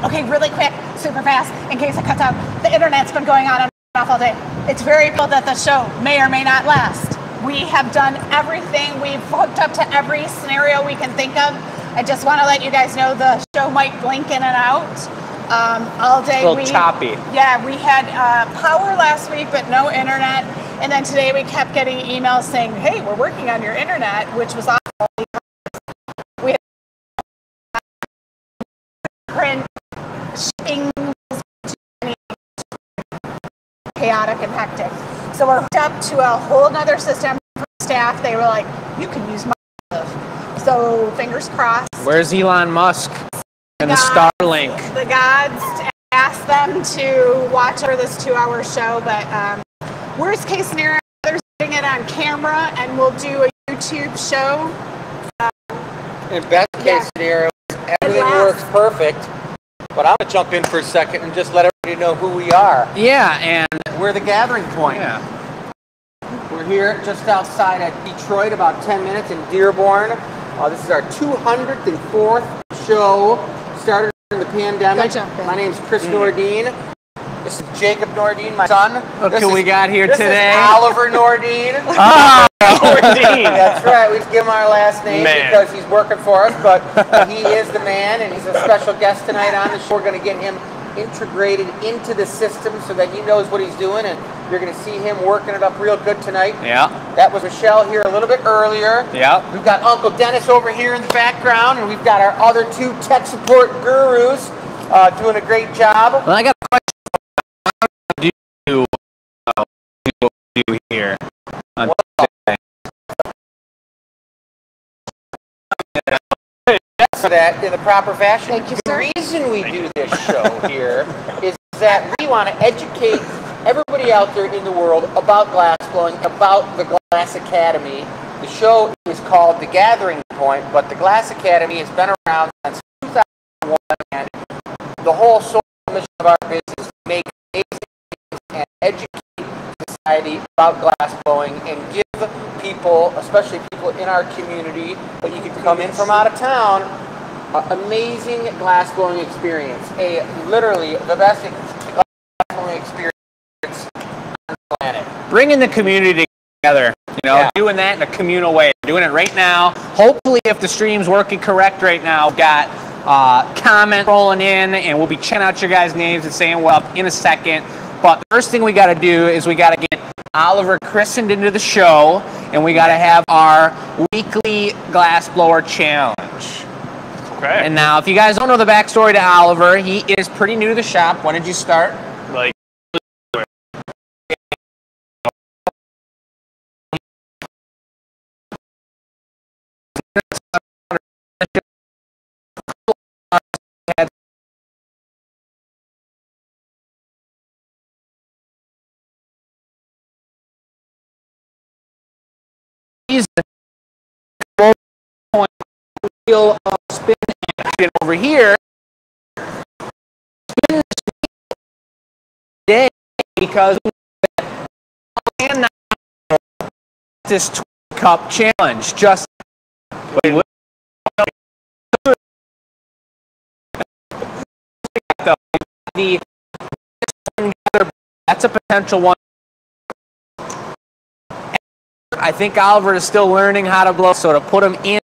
Okay, really quick, super fast, in case it cuts out. The internet's been going on and off all day. It's very cool that the show may or may not last. We have done everything. We've hooked up to every scenario we can think of. I just want to let you guys know the show might blink in and out all day. A little choppy. Yeah, we had power last week, but no internet. And then today we kept getting emails saying, hey, we're working on your internet, which was awful. We had print, shipping was chaotic and hectic. So we're hooked up to a whole nother system for staff. They were like, you can use my stuff. So fingers crossed. Where's Elon Musk and the Starlink? The gods asked them to watch over this 2-hour show, but worst case scenario, they're doing it on camera and we'll do a YouTube show. In best case scenario, everything works perfect. But I'm going to jump in for a second and just let everybody know who we are. Yeah, and we're the Gathering Point. Yeah. We're here just outside at Detroit, about 10 minutes in Dearborn. This is our 204th show, started in the pandemic. My name's Chris Nordine. This is Jacob Nordine, my son. Look who we got here today. This is Oliver Nordine. Ah, Nordine. That's right. We just give him our last name because he's working for us, but he is the man, and he's a special guest tonight on the show. We're going to get him integrated into the system so that he knows what he's doing, and you're going to see him working it up real good tonight. Yeah. That was Michelle here a little bit earlier. Yeah. We've got Uncle Dennis over here in the background, and we've got our other two tech support gurus doing a great job. Well, I got a question. What do you do here on today? So that in the proper fashion. Thank you, sir. The reason we do this show here is that we want to educate everybody out there in the world about glass blowing, about the Glass Academy. The show is called The Gathering Point, but the Glass Academy has been around since 2001, and the whole sole mission of our business is to make amazing and educate society about glass blowing and give people, especially people in our community, but you can come in from out of town, amazing glass blowing experience. Literally the best glass blowing experience on the planet. Bringing the community together, doing that in a communal way. Doing it right now. Hopefully, if the stream's working correct right now, we've got comments rolling in, and we'll be checking out your guys' names and saying well in a second. But the first thing we got to do is we got to get Oliver christened into the show, and we got to have our weekly glass blower challenge. Okay. And now, if you guys don't know the backstory to Oliver, he is pretty new to the shop. When did you start? Like, Wheel of spin action over here. Spin today because this 20 cup challenge. Just that's a potential one. I think Oliver is still learning how to blow, so to put him in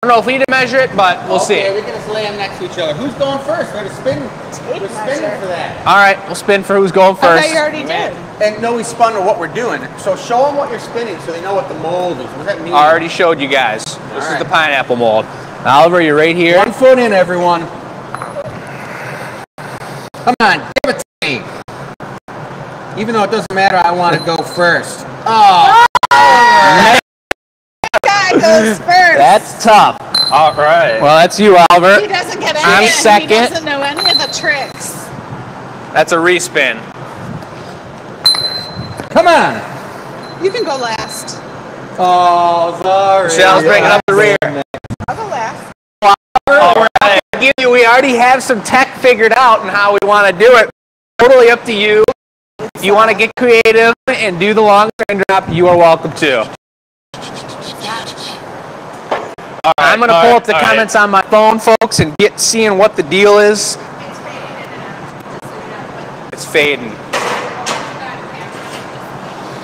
don't know if we need to measure it, but we'll see. We can just lay them next to each other. Who's going first? We're spinning for that. All right, we'll spin for who's going first. Okay, you already did. And no, we spun to what we're doing. So show them what you're spinning so they know what the mold is. What does that mean? I already showed you guys. This is the pineapple mold. Oliver, you're right here. 1 foot in, everyone. Come on, give it to me. Even though it doesn't matter, I want to go first. Oh! That guy goes first. That's tough. All right. Well, that's you, Oliver. He doesn't get any. I'm second. He doesn't know any of the tricks. That's a respin. Come on. You can go last. Oh, sorry. Michelle's bringing up the rear. I'll go last. All right. We already have some tech figured out and how we want to do it. Totally up to you. If you want to get creative and do the long train drop, you are welcome to. I'm going to pull up the comments on my phone, folks, and seeing what the deal is. It's fading.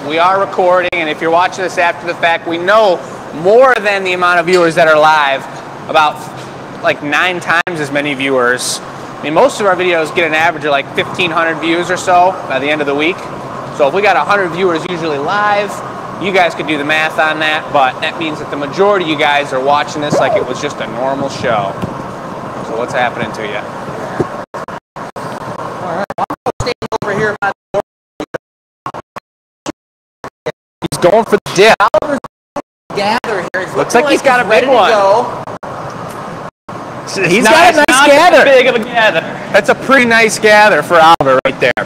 We are recording, and if you're watching this after the fact, we know more than the amount of viewers that are live, about like 9 times as many viewers. I mean, most of our videos get an average of like 1,500 views or so by the end of the week. So if we got 100 viewers usually live, you guys could do the math on that, but that means that the majority of you guys are watching this like it was just a normal show. So what's happening to you? All right, I'm staying over here by the door. He's going for the dip. Gather here. Looks like he's got a big one. He's got a nice not gather. Big of a gather. That's a pretty nice gather for Oliver right there.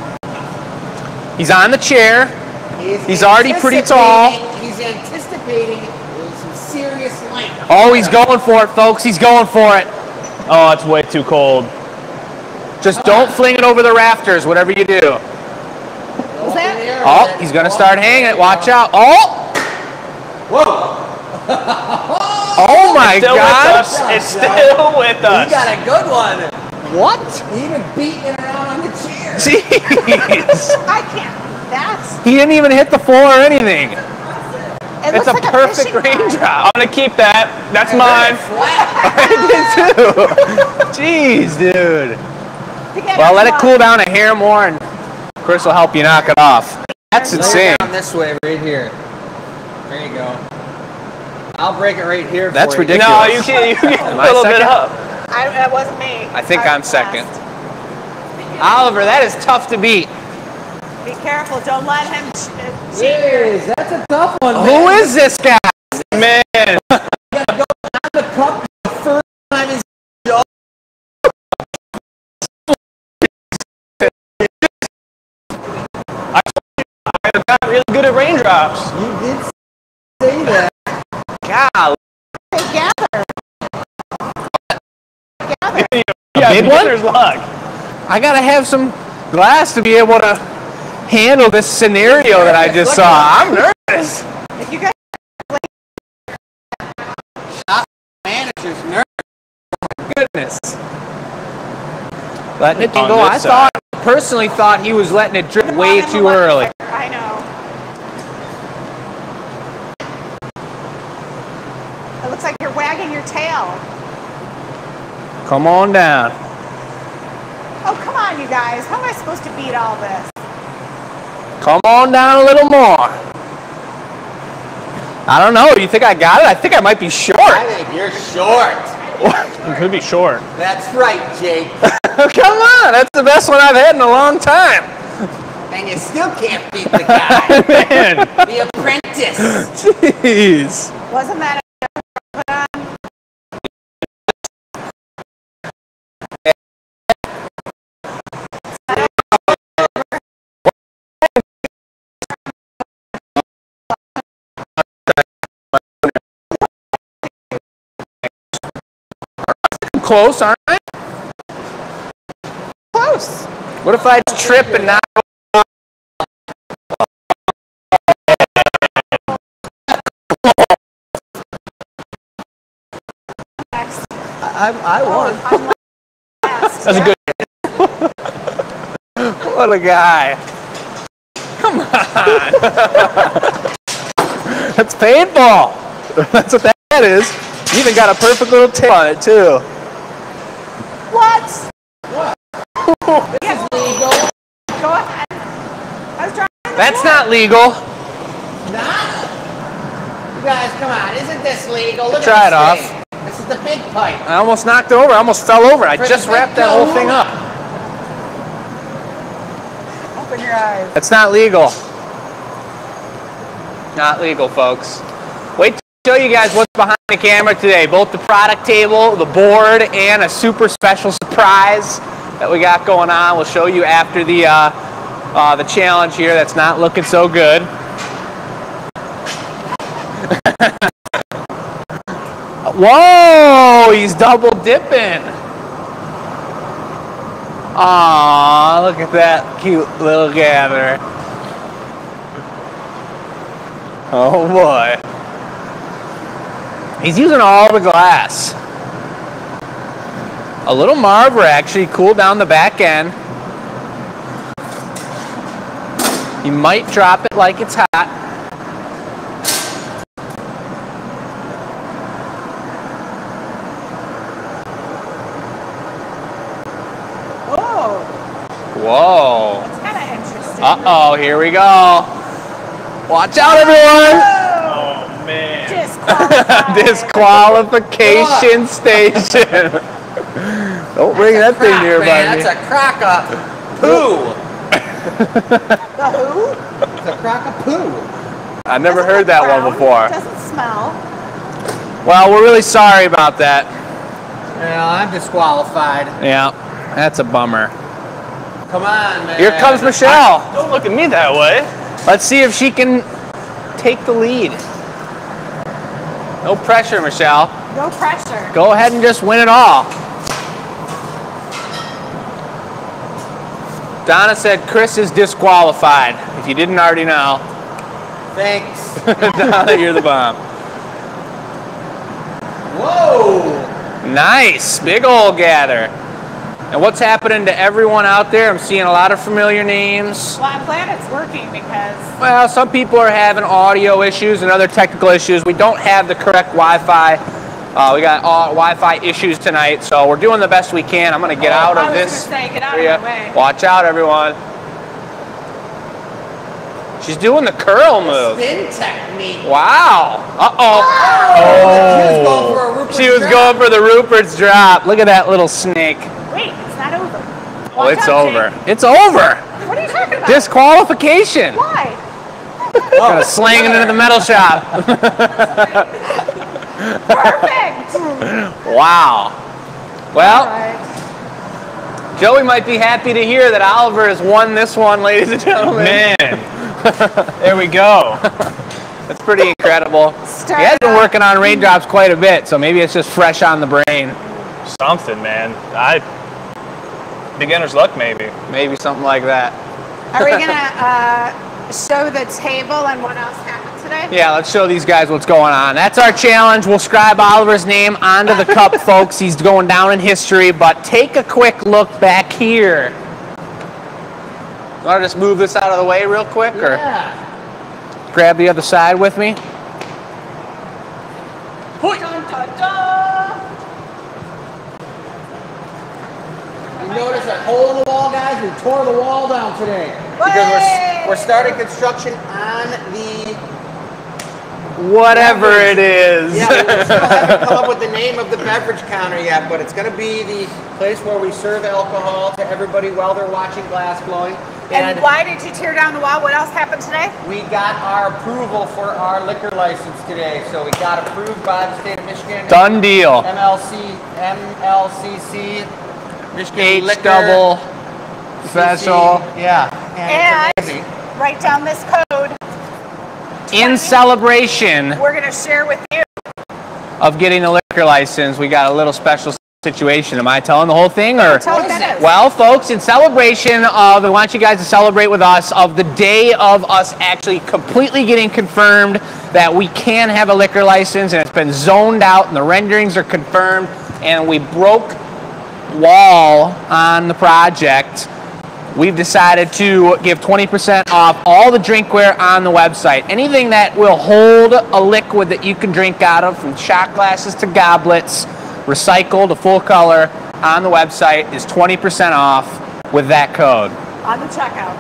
He's on the chair. He's already pretty tall. He's anticipating some serious length. Oh, he's going for it, folks. He's going for it. Oh, it's way too cold. Just don't fling it over the rafters, whatever you do. Oh, he's going to start hanging it. Watch out. Oh! Whoa! Oh, my gosh. It's still with us. You got a good one. What? He even beating around on the chair. Jeez. I can't. He didn't even hit the floor or anything. It's a perfect raindrop. I'm going to keep that. That's mine. I did too. Jeez, dude. Well, let it cool down a hair more, and Chris will help you knock it off. That's insane. Down this way, right here. There you go. I'll break it right here. That's for ridiculous. No, you can't. You get a little bit up. That wasn't me. I think I'm second. Oliver, that is tough to beat. Be careful. Don't let him cheat. Jeez, that's a tough one. Who is this guy? Man. You gotta go on the cup the first time in show. I'm not really good at raindrops. You did say that. Golly. Gather. Yeah, big one? beginner's luck. I gotta have some glass to be able to handle this scenario that I just saw. I'm nervous. If you guys Manager's nervous. Goodness. Letting it On go. this I personally thought he was letting it drip way too early. I know. It looks like you're wagging your tail. Come on down. Oh, come on, you guys. How am I supposed to beat all this? Come on down a little more. I don't know. You think I got it? I think I might be short. I think you're short. It could be short. That's right, Jake. Come on. That's the best one I've had in a long time. And you still can't beat the guy. Man. The apprentice. Jeez. Wasn't that Close, aren't I? close? What if I just trip and not? I won. That's a good. What a guy. Come on. That's paintball. That's what that is. You even got a perfect little tip on it too. What? What? This is legal. Go ahead. I was trying. That's not legal. Not? You guys, come on. Isn't this legal? Look Try at it this off. thing. This is the big pipe. I almost knocked it over. I almost fell over. I just wrapped that whole thing up. Open your eyes. That's not legal. Not legal, folks. Wait to show you guys what's behind the camera today. Both the product table, the board, and a super special surprise that we got going on. We'll show you after the challenge here. That's not looking so good. Whoa, he's double dipping. Aw, look at that cute little gander. Oh boy. He's using all the glass. A little Marver actually cooled down the back end. You might drop it like it's hot. Oh, Whoa. that's kind of interesting. Uh-oh, here we go. Watch out, everyone. Oh, man. Disqualification station. Don't bring that thing nearby Man, me. that's a crock of poo. The who? It's a crock of poo. I've never Doesn't heard look that brown. one before. Doesn't smell. Well, we're really sorry about that. Well, I'm disqualified. Yeah, that's a bummer. Come on, man. Here comes Michelle. Don't look at me that way. Let's see if she can take the lead. No pressure, Michelle. No pressure. Go ahead and just win it all. Donna said Chris is disqualified, if you didn't already know. Thanks. Donna, you're the bomb. Whoa. Nice, big old gather. And what's happening to everyone out there? I'm seeing a lot of familiar names. Well, I'm glad it's working because Well, some people are having audio issues and other technical issues. We don't have the correct Wi-Fi. We got Wi-Fi issues tonight, so we're doing the best we can. I'm going to get out I of was this. gonna say, get out of area. the way. Watch out, everyone. She's doing the curl move. Spin technique. Wow. Uh-oh. She was going for the Rupert's drop. Look at that little snake. wait, it's not over. Oh, Watch it's out, over. Jake. It's over. What are you talking about? Disqualification. Why? Gonna slang it into the metal shop. Perfect. Wow. Well, All right. Joey might be happy to hear that Oliver has won this one, ladies and gentlemen. Man. There we go. That's pretty incredible. Start He has been off. working on raindrops quite a bit, so maybe it's just fresh on the brain. Something, man. Beginner's luck, maybe. Maybe something like that. Are we gonna show the table and what else happened today? Yeah, let's show these guys what's going on. That's our challenge. We'll scribe Oliver's name onto the cup, folks. He's going down in history, but take a quick look back here. Want to just move this out of the way real quick, or Yeah. grab the other side with me? Dun, dun, dun. You notice that hole in the wall, guys? We tore the wall down today. Because Way! we're starting construction on the... Whatever it is. Yeah, we still haven't come up with the name of the beverage counter yet, but it's going to be the place where we serve alcohol to everybody while they're watching glass blowing. And why did you tear down the wall? What else happened today? We got our approval for our liquor license today. So we got approved by the state of Michigan. Done deal. MLCC, Michigan H Liquor. double special. Yeah. And it's amazing. write down this code. In celebration We're gonna share with you. of getting a liquor license, we got a little special situation. Am I telling the whole thing, or? Tell what that is. Well, folks, in celebration of, we want you guys to celebrate with us of the day of us actually completely getting confirmed that we can have a liquor license, and it's been zoned out, and the renderings are confirmed, and we broke wall on the project. we've decided to give 20% off all the drinkware on the website. Anything that will hold a liquid that you can drink out of, from shot glasses to goblets, recycled to full color, on the website is 20% off with that code. On the checkout.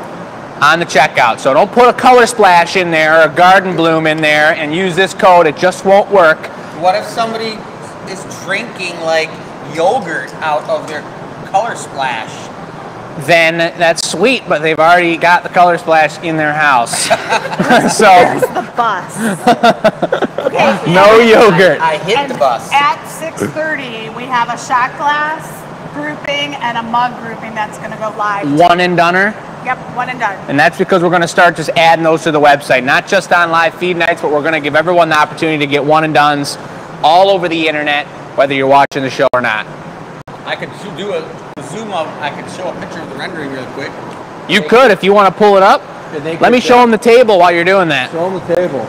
On the checkout. So don't put a color splash in there or a garden bloom in there and use this code. It just won't work. What if somebody is drinking like yogurt out of their color splash? Then that's sweet, but they've already got the color splash in their house. So There's the bus. Okay. no yogurt. I hit the bus. At 6:30, we have a shot glass grouping and a mug grouping that's going to go live. One and doneer. Yep, one and done. And that's because we're going to start just adding those to the website, not just on live feed nights, but we're going to give everyone the opportunity to get one and dones all over the internet, whether you're watching the show or not. I could do a zoom up. I could show a picture of the rendering real quick. You could if you want to pull it up. Let me show them the table while you're doing that. Show them the table.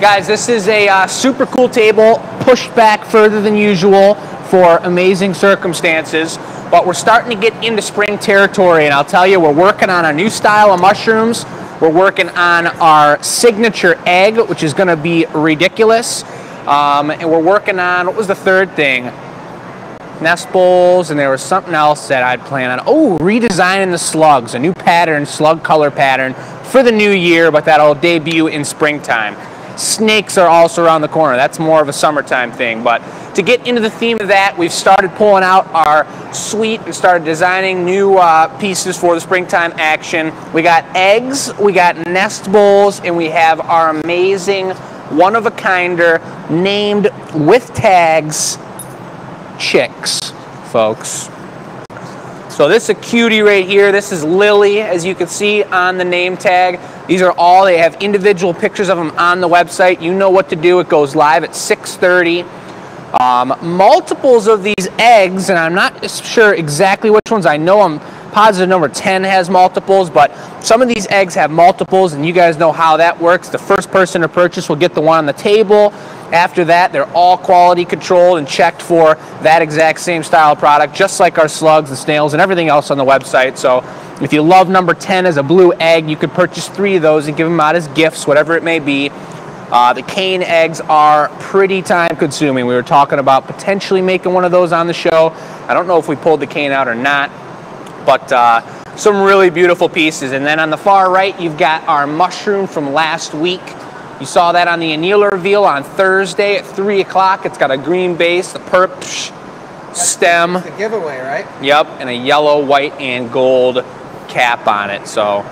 Guys, this is a super cool table, pushed back further than usual for amazing circumstances. But we're starting to get into spring territory, and I'll tell you, we're working on a new style of mushrooms. We're working on our signature egg, which is going to be ridiculous. And we're working on, what was the third thing? Nest bowls, and there was something else that I'd plan on. Oh, redesigning the slugs, a new pattern, slug color pattern for the new year, but that'll debut in springtime. Snakes are also around the corner. That's more of a summertime thing, but to get into the theme of that, we've started pulling out our suite and started designing new pieces for the springtime action. We got eggs, we got nest bowls, and we have our amazing one-of-a-kinder named with tags chicks, folks. So this is a cutie right here. This is Lily, as you can see on the name tag. These are all, they have individual pictures of them on the website. You know what to do. It goes live at 6:30. Multiples of these eggs, and I'm not sure exactly which ones. I know I'm positive number 10 has multiples, but some of these eggs have multiples, and you guys know how that works. The first person to purchase will get the one on the table. After that, they're all quality controlled and checked for that exact same style of product, just like our slugs, the snails, and everything else on the website. So if you love number 10 as a blue egg, you could purchase 3 of those and give them out as gifts, whatever it may be. The cane eggs are pretty time consuming. We were talking about potentially making one of those on the show. I don't know if we pulled the cane out or not, but some really beautiful pieces. And then on the far right, you've got our mushroom from last week. You saw that on the annealer reveal on Thursday at 3 o'clock. It's got a green base, the perp stem. It's a giveaway, right? Yep, and a yellow, white, and gold cap on it. So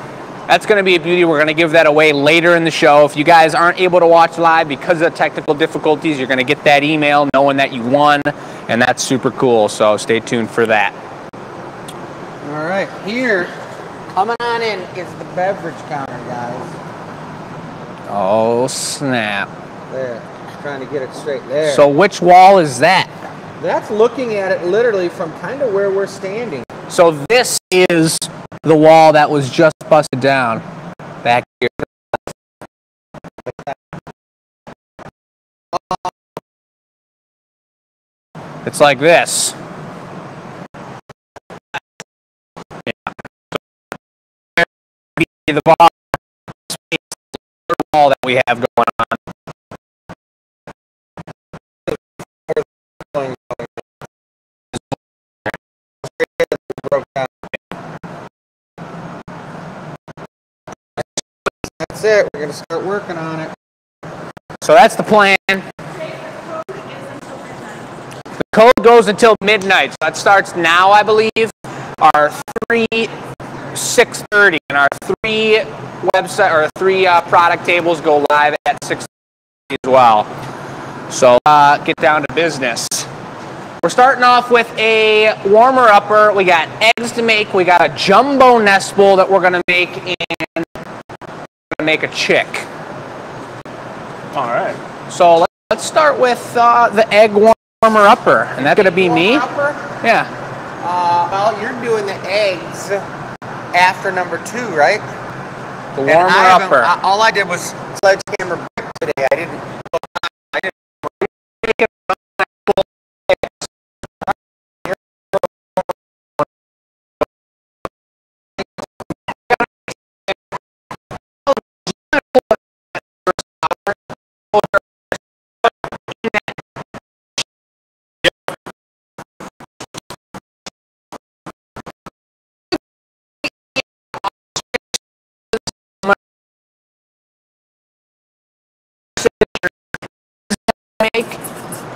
that's going to be a beauty. We're going to give that away later in the show. If you guys aren't able to watch live because of technical difficulties, you're going to get that email knowing that you won, and that's super cool. So stay tuned for that. All right, here, coming on in is the beverage counter, guys. Oh, snap. There, trying to get it straight there. So which wall is that? That's looking at it literally from kind of where we're standing. So this is the wall that was just busted down back here. It's like this. The bar wall that we have going on. That's it. We're going to start working on it. So that's the plan. The code goes until midnight. So that starts now, I believe. Our 6:30 and our 3 website or 3 product tables go live at 6:30 as well. So get down to business. We're starting off with a warmer upper. We got eggs to make. We got a jumbo nest bowl that we're going to make, and we're going to make a chick. All right. So let's start with the egg warmer upper, and that's going to be me. Upper? Yeah. Well, you're doing the eggs after number 2, right? The warmer upper. All I did was sledgehammer brick today. I didn't.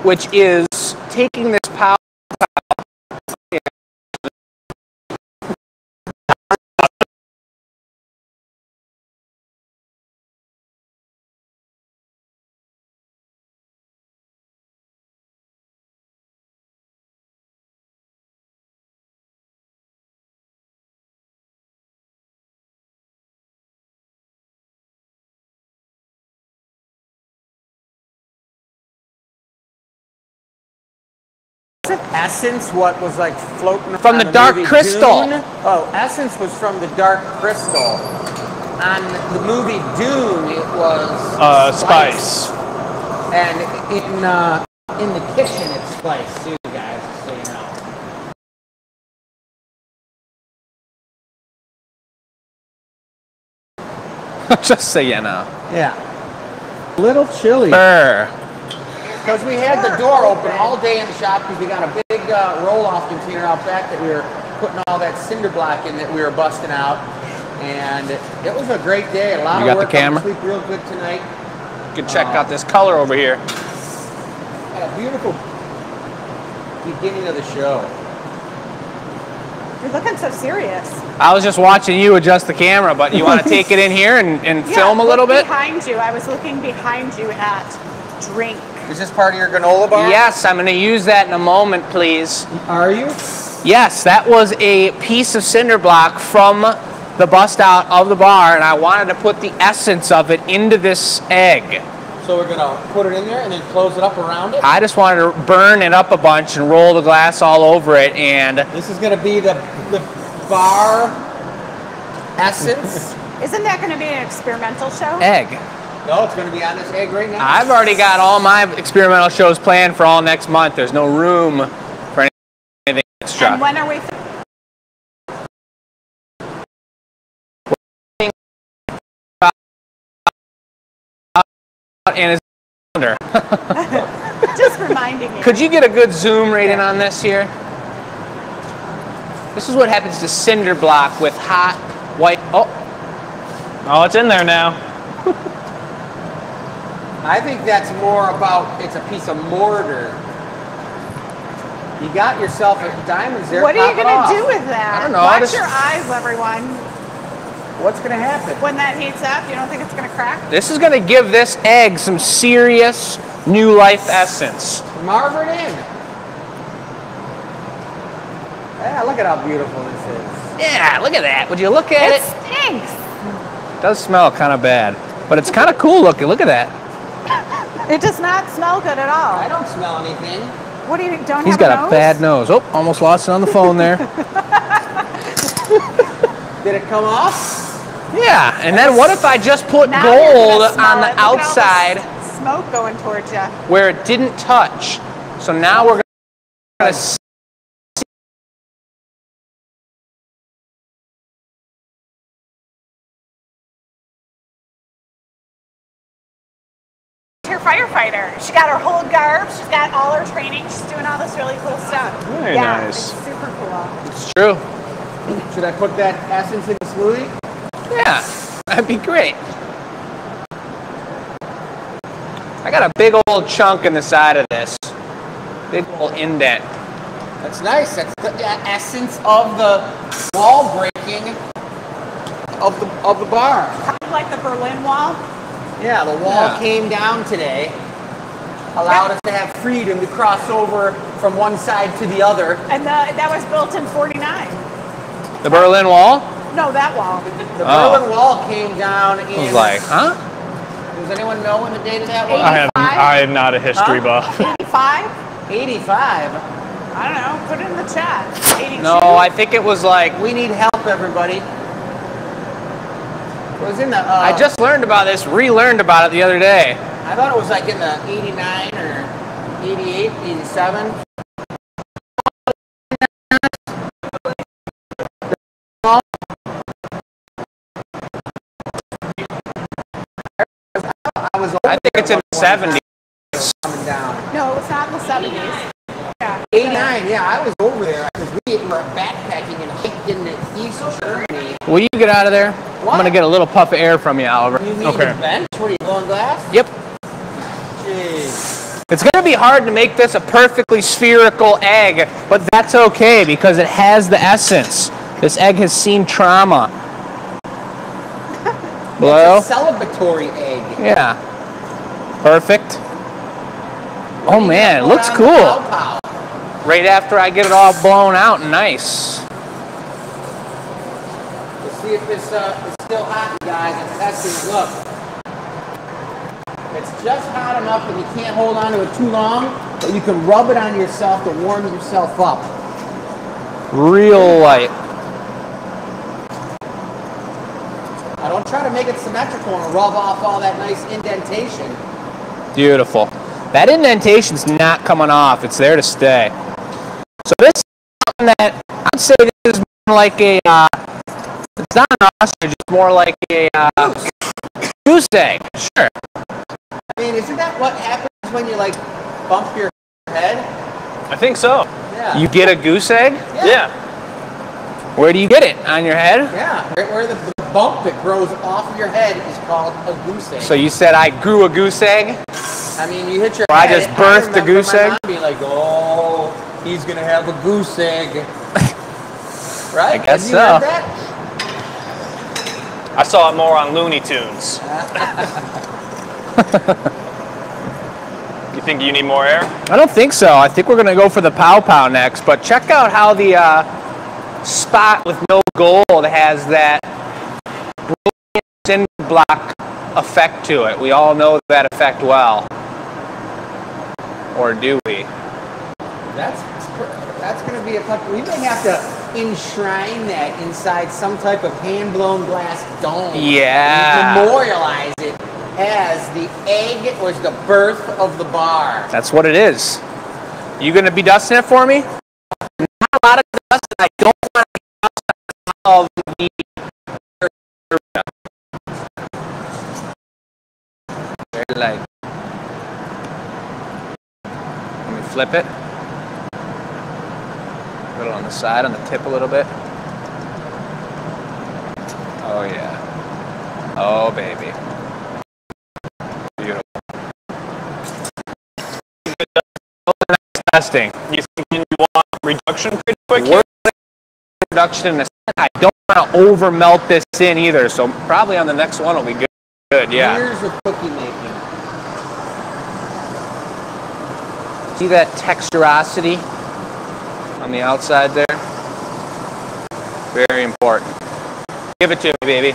which is taking this power. Essence, what was like floating From the dark crystal. Dune? Oh, Essence was from the dark crystal. On the movie Dune, it was Spice. And in the kitchen, it's spice too, guys. So you know. Just so you know. Yeah. A little chilly. Because we had the door open all day in the shop because we got a big roll-off container out back that we were putting all that cinder block in that we were busting out. And it was a great day. A lot You of got the work. camera? Sleep real good tonight. You can check out this color over here. Had a beautiful beginning of the show. You're looking so serious. I was just watching you adjust the camera, but you want to take it in here and film a little bit? Behind you. I was looking behind you at drink. Is this part of your granola bar? Yes, I'm going to use that in a moment, please. Are you? Yes, that was a piece of cinder block from the bust out of the bar, and I wanted to put the essence of it into this egg. So we're gonna put it in there and then close it up around it? I just wanted to burn it up a bunch and roll the glass all over it, and This is gonna be the bar essence. Isn't that going to be an experimental show? egg. No, it's gonna be on this egg right now. I've already got all my experimental shows planned for all next month. There's no room for anything extra. And when are we? And it's under. Just reminding you. Could you get a good zoom rating on this here? This is what happens to cinder block with hot white. Oh, Oh, it's in there now. I think that's more about it's a piece of mortar. You got yourself a diamonds there. What are you Pop it going off. to do with that? I don't know, Watch I just- your eyes, everyone. What's gonna happen? When that heats up, you don't think it's going to crack? this is going to give this egg some serious new life essence. Marver it in. Yeah, look at how beautiful this is. Yeah, look at that. Would you look at It it? stinks. It does smell kind of bad, but it's kind of cool looking. Look at that. It does not smell good at all. I don't smell anything. What do you don't He's have got a a nose? bad nose. Oh, almost lost it on the phone there. Did it come off? Yeah, and then what if I just put Now you're gold gonna smell on the it. Look at all this outside smoke going towards you. where it didn't touch? So now we're going to Your firefighter. She got her whole garb. She's got all her training. She's doing all this really cool stuff. Very yeah, nice. It's super cool. It's true. Should I put that essence in the smoothie? Yeah, that'd be great. I got a big old chunk in the side of this. Big old indent. That's nice. That's the essence of the wall breaking of the bar. Kind of like the Berlin Wall. Yeah, the wall came down today, allowed us to have freedom to cross over from one side to the other. And that was built in 49. The Berlin Wall? No, that wall. The Berlin Wall came down in. I was like, huh? Does anyone know when the date of that was? I am not a history buff. 85? 85. I don't know. Put it in the chat. 82? No, I think it was like, We need help, everybody. It was in the. I just learned about this, relearned about it the other day. I thought it was like in the 89 or 88, 87. I think it's in the 70s. Coming down. No, it's not in the 70s. Yeah. 89, yeah, I was over there because we were backpacking and hiking in East Germany. Will you get out of there? I'm What? going to get a little puff of air from you, Oliver. You mean Okay. the bench? What are you blowing glass? Yep. Jeez. It's going to be hard to make this a perfectly spherical egg, but that's okay because it has the essence. This egg has seen trauma. Hello? It's a celebratory egg. Yeah. Perfect. Oh man, it looks cool. Right after I get it all blown out and nice. Let's see if it's still hot, you guys. I'm testing it. Look. It's just hot enough that you can't hold on to it too long, but you can rub it on yourself to warm yourself up. Real light. I don't try to make it symmetrical and rub off all that nice indentation. Beautiful. That indentation's not coming off. It's there to stay. So this is something that I'd say this is more like a, it's not an ostrich, it's more like a goose egg. Sure. I mean, isn't that what happens when you, like, bump your head? I think so. Yeah. You get a goose egg? Yeah. Where do you get it? On your head? Yeah, right where the bump that grows off of your head is called a goose egg. So you said I grew a goose egg? I mean, you hit your Or I head. just birthed a goose egg? I remember my mom being like, oh, he's going to have a goose egg. Right? I guess Have you so. heard that? I saw it more on Looney Tunes. You think you need more air? I don't think so. I think we're going to go for the pow pow next. But check out how the spot with no gold has that brilliant cinder block effect to it. We all know that effect well. Or do we? That's going to be a touch. We may have to enshrine that inside some type of hand-blown glass dome. Yeah. And memorialize it as the egg was the birth of the bar. That's what it is. You going to be dusting it for me? Not a lot of dust. I don't want to dust of the... Very light. Let me flip it. Put it on the side, on the tip a little bit. Oh yeah. Oh baby. Beautiful. Testing. You think you want reduction pretty quick? We're reduction in a second. I don't want to over melt this in either, so probably on the next one will be good. Good, yeah. Years of cookie making. See that texturosity on the outside there? Very important. Give it to me, baby.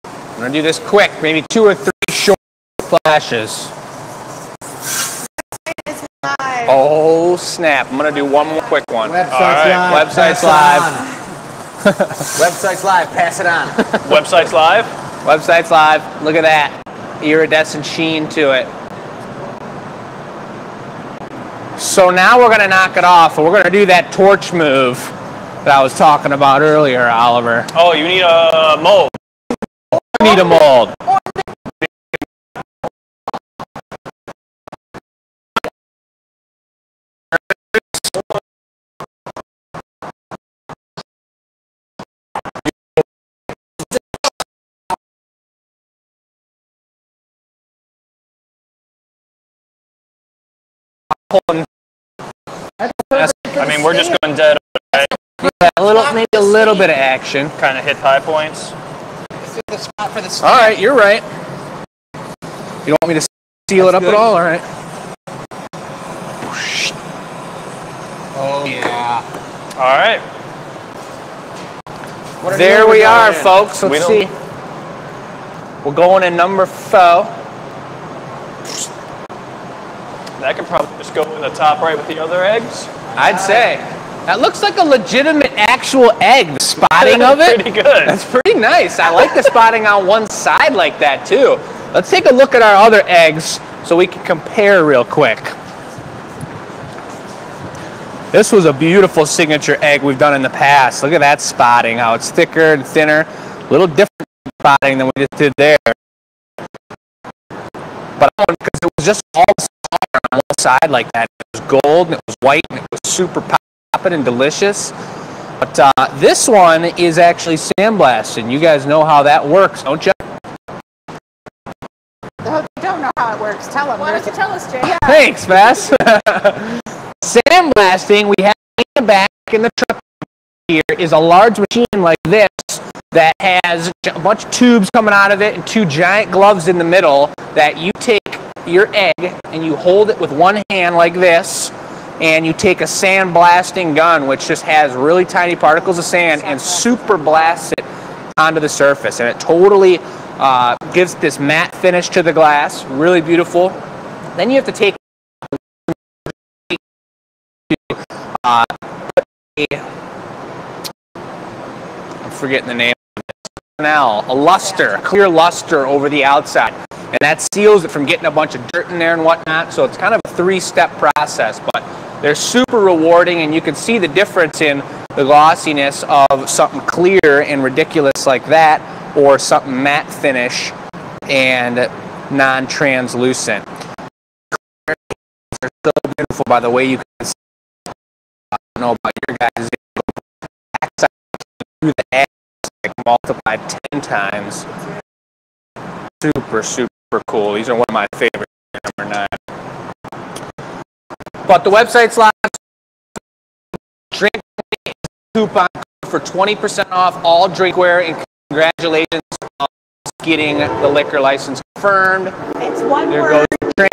I'm gonna do this quick, maybe 2 or 3 short flashes. Oh snap! I'm gonna do one more quick one. Website's live. Website's live. Website's live. Pass it on. Website's live? Website's live. Look at that iridescent sheen to it. So now we're gonna knock it off, and we're gonna do that torch move that I was talking about earlier, Oliver. Oh, you need a mold. We need a mold. I mean, we're just going dead. Right? Maybe a little bit of action. Kind of hit high points. This is the spot for the All right, you're right. You don't want me to seal it up at all? All right. Oh yeah. All right. There we are, folks. We Let's don't- see. We're going in number 4. That could probably just go in the top right with the other eggs. I'd say. That looks like a legitimate actual egg. The spotting of it. Pretty good. That's pretty nice. I like the spotting on one side like that too. Let's take a look at our other eggs so we can compare real quick. This was a beautiful signature egg we've done in the past. Look at that spotting, how it's thicker and thinner. A little different spotting than we just did there. But because it was just all on one side like that. It was gold and it was white and it was super popping and delicious. But this one is actually sandblasted. You guys know how that works, don't you? I don't know how how it works. Tell them. Why don't you tell us, Jay? Yeah. Thanks, Bess. Sandblasting, we have in the back in the truck here is a large machine like this that has a bunch of tubes coming out of it and two giant gloves in the middle that you take your egg and you hold it with one hand like this, and you take a sandblasting gun which just has really tiny particles of sand and super blasts it onto the surface, and it totally gives this matte finish to the glass. Really beautiful. Then you have to take I'm forgetting the name. A luster, clear luster over the outside, and that seals it from getting a bunch of dirt in there and whatnot. So it's kind of a three-step process, but they're super rewarding, and you can see the difference in the glossiness of something clear and ridiculous like that, or something matte finish and non-translucent. They're so beautiful by the way you can see. I don't know about your guys' backside through the eggs, like multiplied 10 times. Super, super cool. These are one of my favorites, number 9. But the website's live. Drink coupon for 20% off all drinkware, and congratulations on getting the liquor license confirmed. It's one There word. goes the train.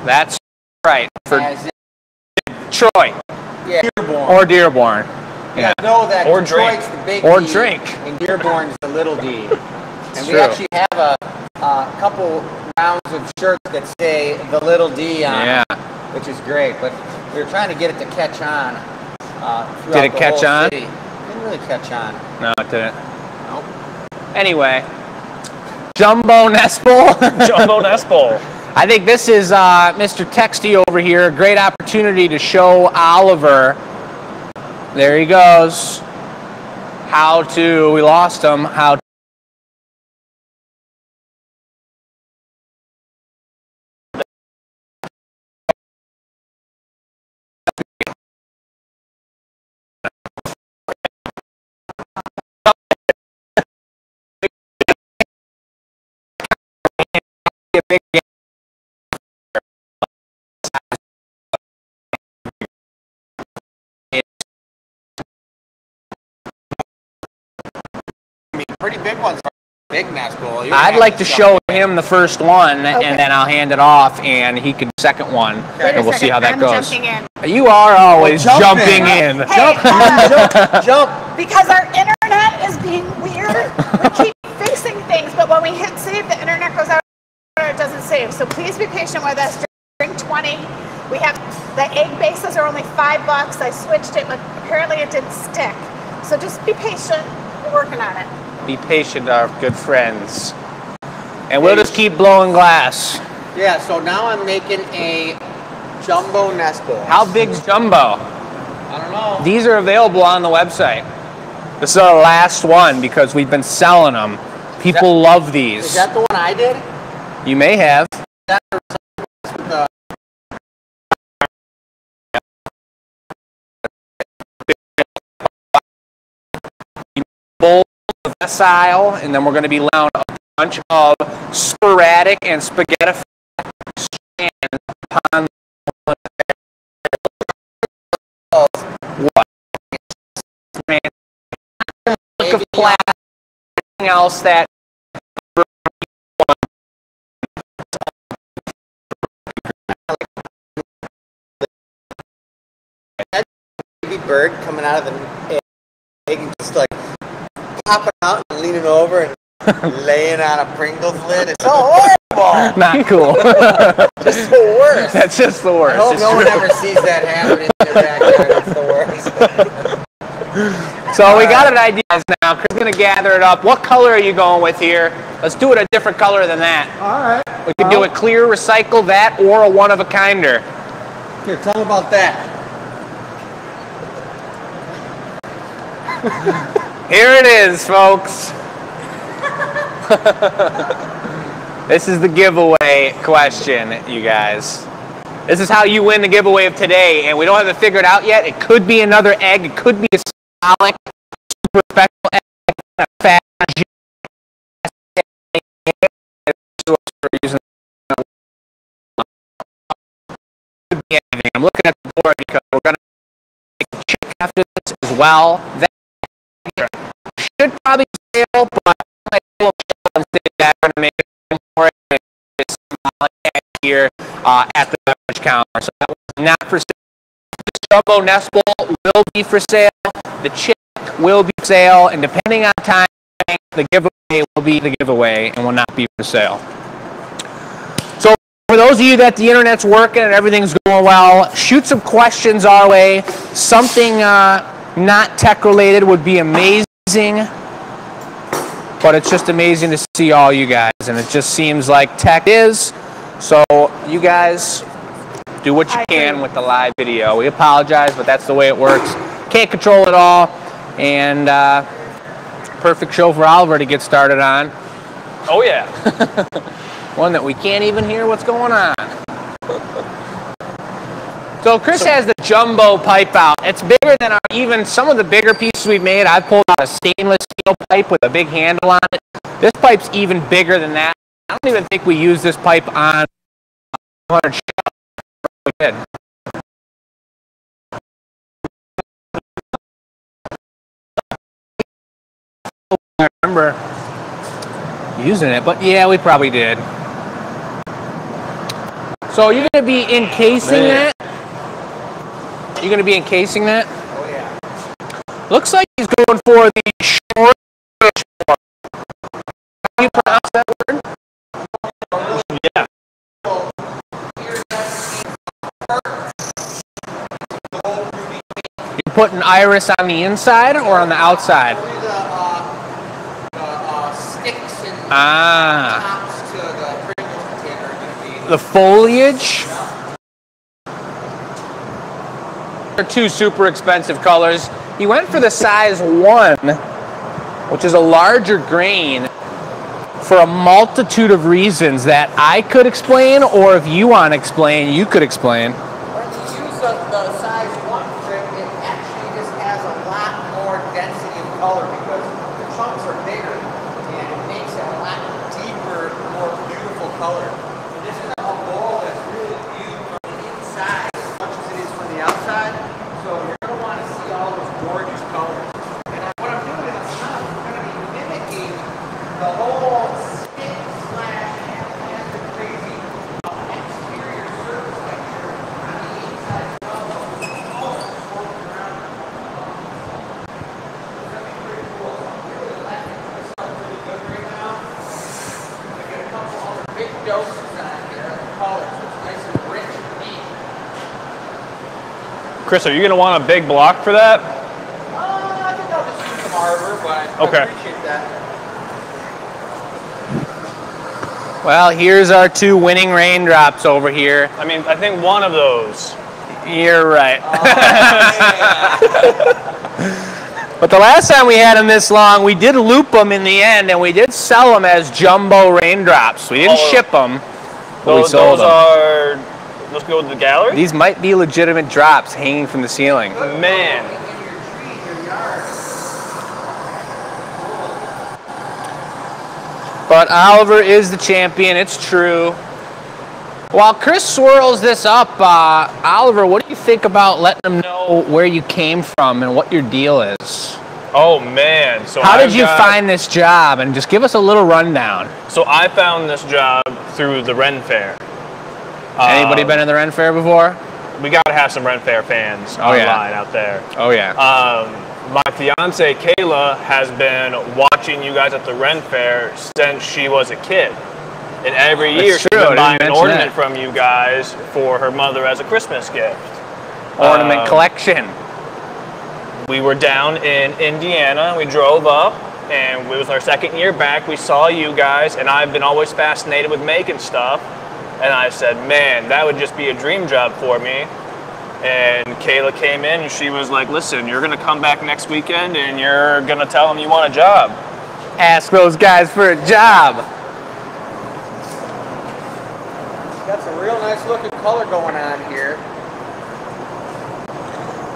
That's right. For As Troy. Yeah. Dearborn. Or Dearborn. Yeah. Know that Or Detroit's drink. the big Or D, drink. and Dearborn's the little D. And we true. actually have a couple rounds of shirts that say the little D on Yeah. them, which is great. But we were trying to get it to catch on. Did Did it catch on? City. Didn't really catch on. No, it didn't. Nope. Anyway. Jumbo Nespel. Jumbo Nespel. I think this is Mr. Texty over here. A great opportunity to show Oliver. There he goes. How to, we lost him, how to. Pretty big ones. Big Nespel. I'd like to show him the first one, and then I'll hand it off, and he can second one, and we'll see how that I'm goes. jumping in. You are always jumping in. Hey, Jump. because our internet is being weird, we keep fixing things, but when we hit save, the internet goes out or it doesn't save. So please be patient with us. Drink 20. We have the egg bases are only $5. I switched it, but apparently it didn't stick. So just be patient. We're working on it. Be patient, our good friends. And we'll just keep blowing glass. Yeah, so now I'm making a Jumbo Nespel. How big's Jumbo? I don't know. These are available on the website. This is our last one because we've been selling them. People love these. Is that the one I did? You may have. Bowl, vessile, and then we're going to be allowing a bunch of sporadic and spaghetti strands upon what? Look of plastic, anything else that Baby bird coming out of the egg and just like popping out and leaning over and laying on a Pringles lid. It's so horrible. not cool. Just the worst. That's just the worst. I hope It's no one true. ever sees that happen in their backyard. It's the worst. So we got an idea now. Chris is going to gather it up. What color are you going with here? Let's do it a different color than that. All right. We can do a clear, recycle that, or a one-of-a-kinder. Here, tell me about that. Here it is, folks. This is the giveaway question, you guys. This is how you win the giveaway of today, and we don't have it figured out yet. It could be another egg. It could be a solid, super special egg. a fat using. I'm looking at the board because we're going to make a chick after this as well. That should probably fail, but I will going to make it more here at the beverage counter. So that was not for sale. The jumbo nest bowl will be for sale. The chick will be for sale, and depending on time, the giveaway will be the giveaway and will not be for sale. So for those of you that the internet's working and everything's going well, shoot some questions our way. Something not tech related would be amazing. But it's just amazing to see all you guys, and it just seems like tech is. So you guys do what you can with the live video. We apologize, but that's the way it works. Can't control it all, and perfect show for Oliver to get started on. Oh yeah. One that we can't even hear what's going on. So Chris has the jumbo pipe out. It's bigger than even some of the bigger pieces we've made. I've pulled out a stainless steel pipe with a big handle on it. This pipe's even bigger than that. I don't even think we used this pipe on 100 shots. We did. I remember using it, but yeah, we probably did. So you're going to be encasing that? You're going to be encasing that? Oh, yeah. Looks like he's going for the short fishbowl. How do you pronounce that word? Yeah. You're putting iris on the inside or on the outside? The sticks and tops to the Pringles container are going to be... The foliage? They're two super expensive colors. He went for the size 1, which is a larger grain, for a multitude of reasons that I could explain, or if you want to explain, you could explain. When you use the size 1 strip, it actually just has a lot more density of color because the chunks are bigger and it makes it a lot deeper, more beautiful color. And this is a bowl that's really viewed from the inside as much as it is from the outside. So you're going to want to see all those gorgeous colors. And what I'm doing is I'm going to be mimicking the whole stick slash half crazy exterior surface texture on the inside as well. All swirling around. It's going to be pretty cool. So I'm really letting this up really good right now. I get a couple other big doses on here of colors. So it's nice and rich and neat. Chris, are you going to want a big block for that? I think I'll just use some arbor, but I appreciate that. Well, here's our two winning raindrops over here. I mean, I think one of those. You're right. Oh, yeah. But the last time we had them this long, we did loop them in the end, and we did sell them as jumbo raindrops. We didn't ship them, but we sold them. Are... Let's go to the gallery. These might be legitimate drops hanging from the ceiling. Man. But Oliver is the champion. It's true. While Chris swirls this up, Oliver, what do you think about letting them know where you came from and what your deal is? Oh man. So how did you find this job? And just give us a little rundown. So I found this job through the Ren Fair. Anybody been in the Ren Fair before? We got to have some Ren Fair fans online out there. Oh, yeah. My fiance, Kayla, has been watching you guys at the Ren Fair since she was a kid. And every year she's been buying an ornament from you guys for her mother as a Christmas gift. Ornament collection. We were down in Indiana. We drove up, and it was our second year back. We saw you guys, and I've been always fascinated with making stuff. And I said, man, that would just be a dream job for me. And Kayla came in and she was like, listen, you're going to come back next weekend and you're going to tell them you want a job. Ask those guys for a job. Got some real nice looking color going on here.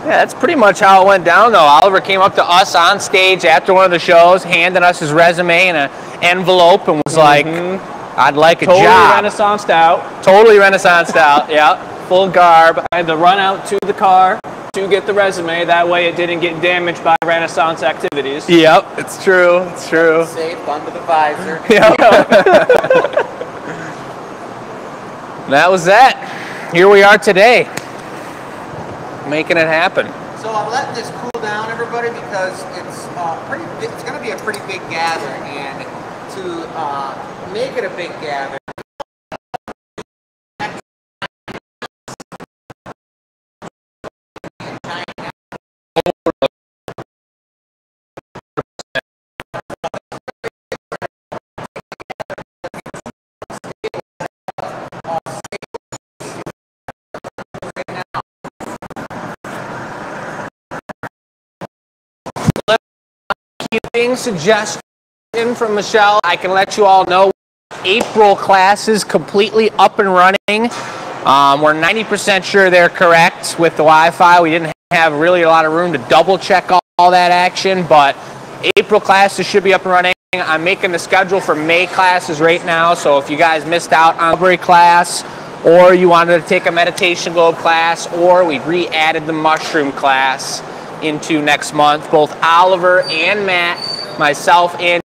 Yeah, that's pretty much how it went down, though. Oliver came up to us on stage after one of the shows, handed us his resume in an envelope, and was like, I'd like a job. Totally Renaissanced out. Totally Renaissanced out, yeah. Full garb. I had to run out to the car to get the resume. That way it didn't get damaged by Renaissance activities. Yep, it's true. It's true. Safe under the visor. Yep. That was that. Here we are today, making it happen. So I'm letting this cool down, everybody, because it's it's going to be a pretty big gathering, and to make it a big gathering. Suggestion from Michelle. I can let you all know April class is completely up and running. We're 90% sure they're correct with the Wi-Fi. We didn't have really a lot of room to double check all that action, but April classes should be up and running. I'm making the schedule for May classes right now, so if you guys missed out on library class, or you wanted to take a meditation globe class, or we re-added the mushroom class into next month, both Oliver and Matt, myself and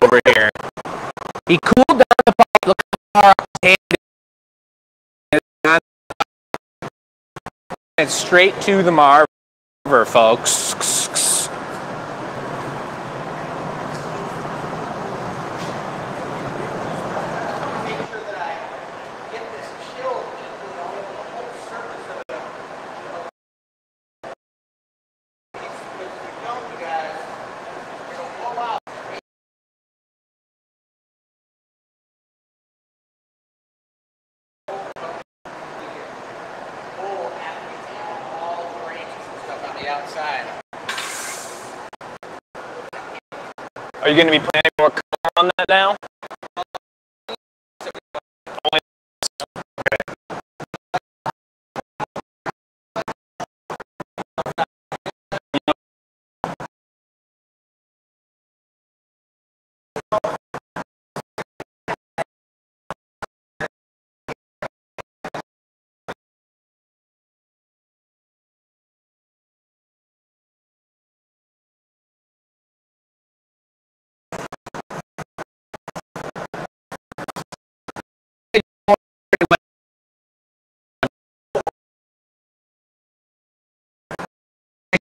over here. He cooled down the pipe. Look how far up his hand is. It's straight to the Marver, folks. Outside. Are you going to be putting any more color on that now?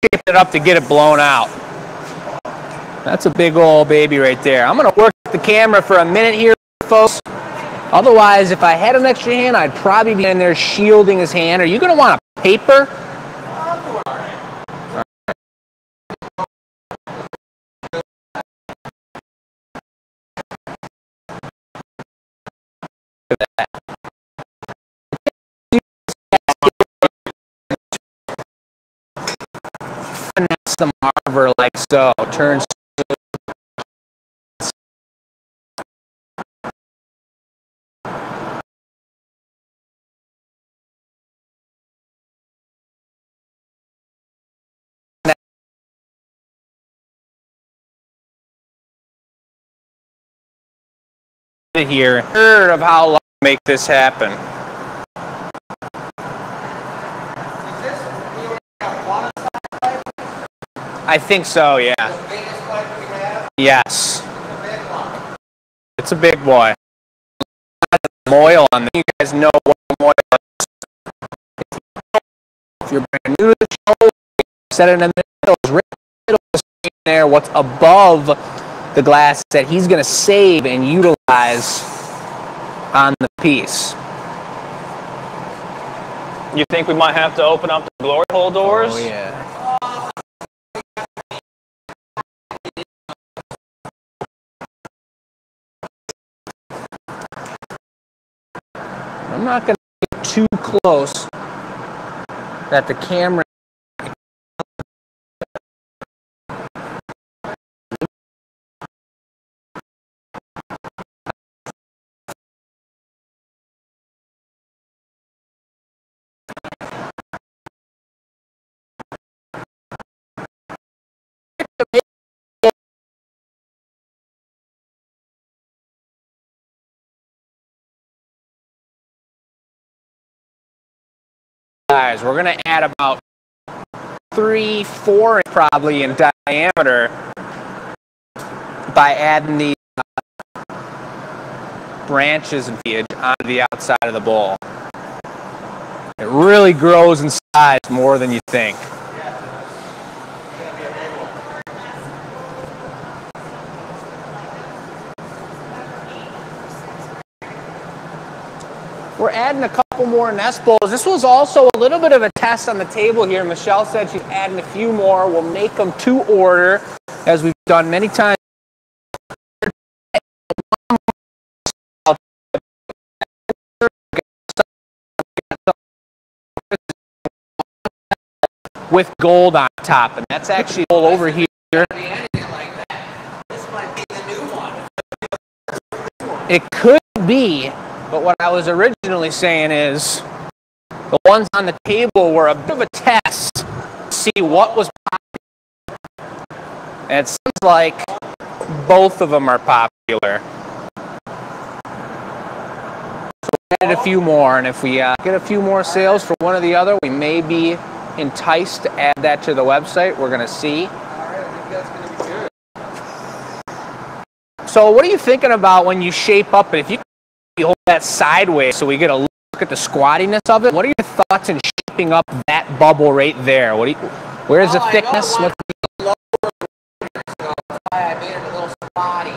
Shaped it up to get it blown out. That's a big old baby right there. I'm going to work the camera for a minute here, folks. Otherwise, if I had an extra hand, I'd probably be in there shielding his hand. Are you going to want a paper? The Marver like so turns here third of how long to make this happen. I think so, yeah. The biggest pipe we have? Yes. The big one. It's a big boy. oil on there. You guys know what oil is. If you're brand new to the show, set it in the middle, right in the middle of the screen there, what's above the glass that he's going to save and utilize on the piece. You think we might have to open up the glory hole doors? Oh, yeah. I'm not going to get too close that the camera. Guys, we're going to add about 3-4 probably in diameter by adding the branches and foliage onto the outside of the bowl. It really grows in size more than you think. We're adding a couple more nest bowls. This was also a little bit of a test on the table here. Michelle said she's adding a few more. We'll make them to order, as we've done many times. With gold on top, and that's actually all over here. This might be the new one. It could be, but what I was originally saying is the ones on the table were a bit of a test to see what was popular. And it seems like both of them are popular. So we added a few more, and if we get a few more sales for one or the other, we may be enticed to add that to the website. We're going to see. All right, I think that's going to be good. So what are you thinking about when you shape up? If you hold that sideways so we get a look at the squattiness of it, what are your thoughts in shaping up that bubble right there? Where's the thickness? I know so that's why I made it a little spotty.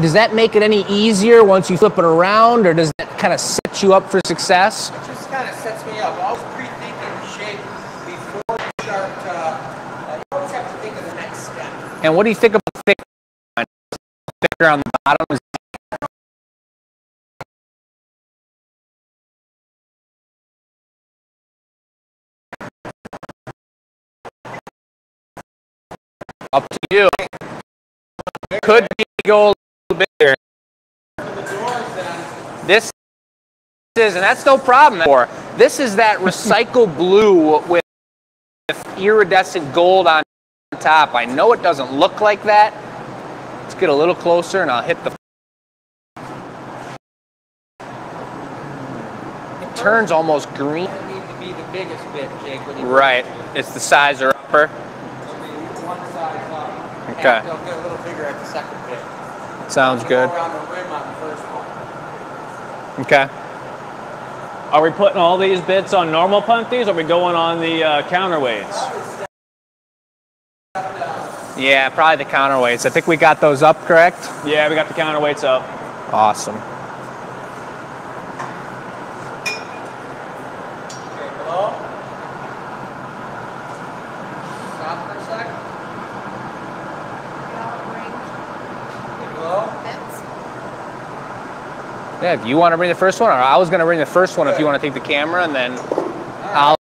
Does that make it any easier once you flip it around, or does that kind of set you up for success? It just kind of sets me up. Always pre-thinking the shape before you start. You always have to think of the next step. And what do you think about thicker on the bottom? Up to you. Could be go a little bigger. This is, and that's no problem. This is that recycled blue with iridescent gold on top. I know it doesn't look like that. Let's get a little closer and I'll hit the. It turns almost green. It needs to be the biggest bit, Jake. Right. It's the size or upper. One size up. Okay. And they'll get a little bigger at the second bit. Sounds good. Go around the rim on the first one. Okay. Are we putting all these bits on normal punties, or are we going on the counterweights? Yeah, probably the counterweights. I think we got those up, correct? Yeah, we got the counterweights up. Awesome. Okay, hello? Stop for a sec. Hello? Yeah, if you want to bring the first one, or I was going to bring the first one if you want to take the camera, and then I'll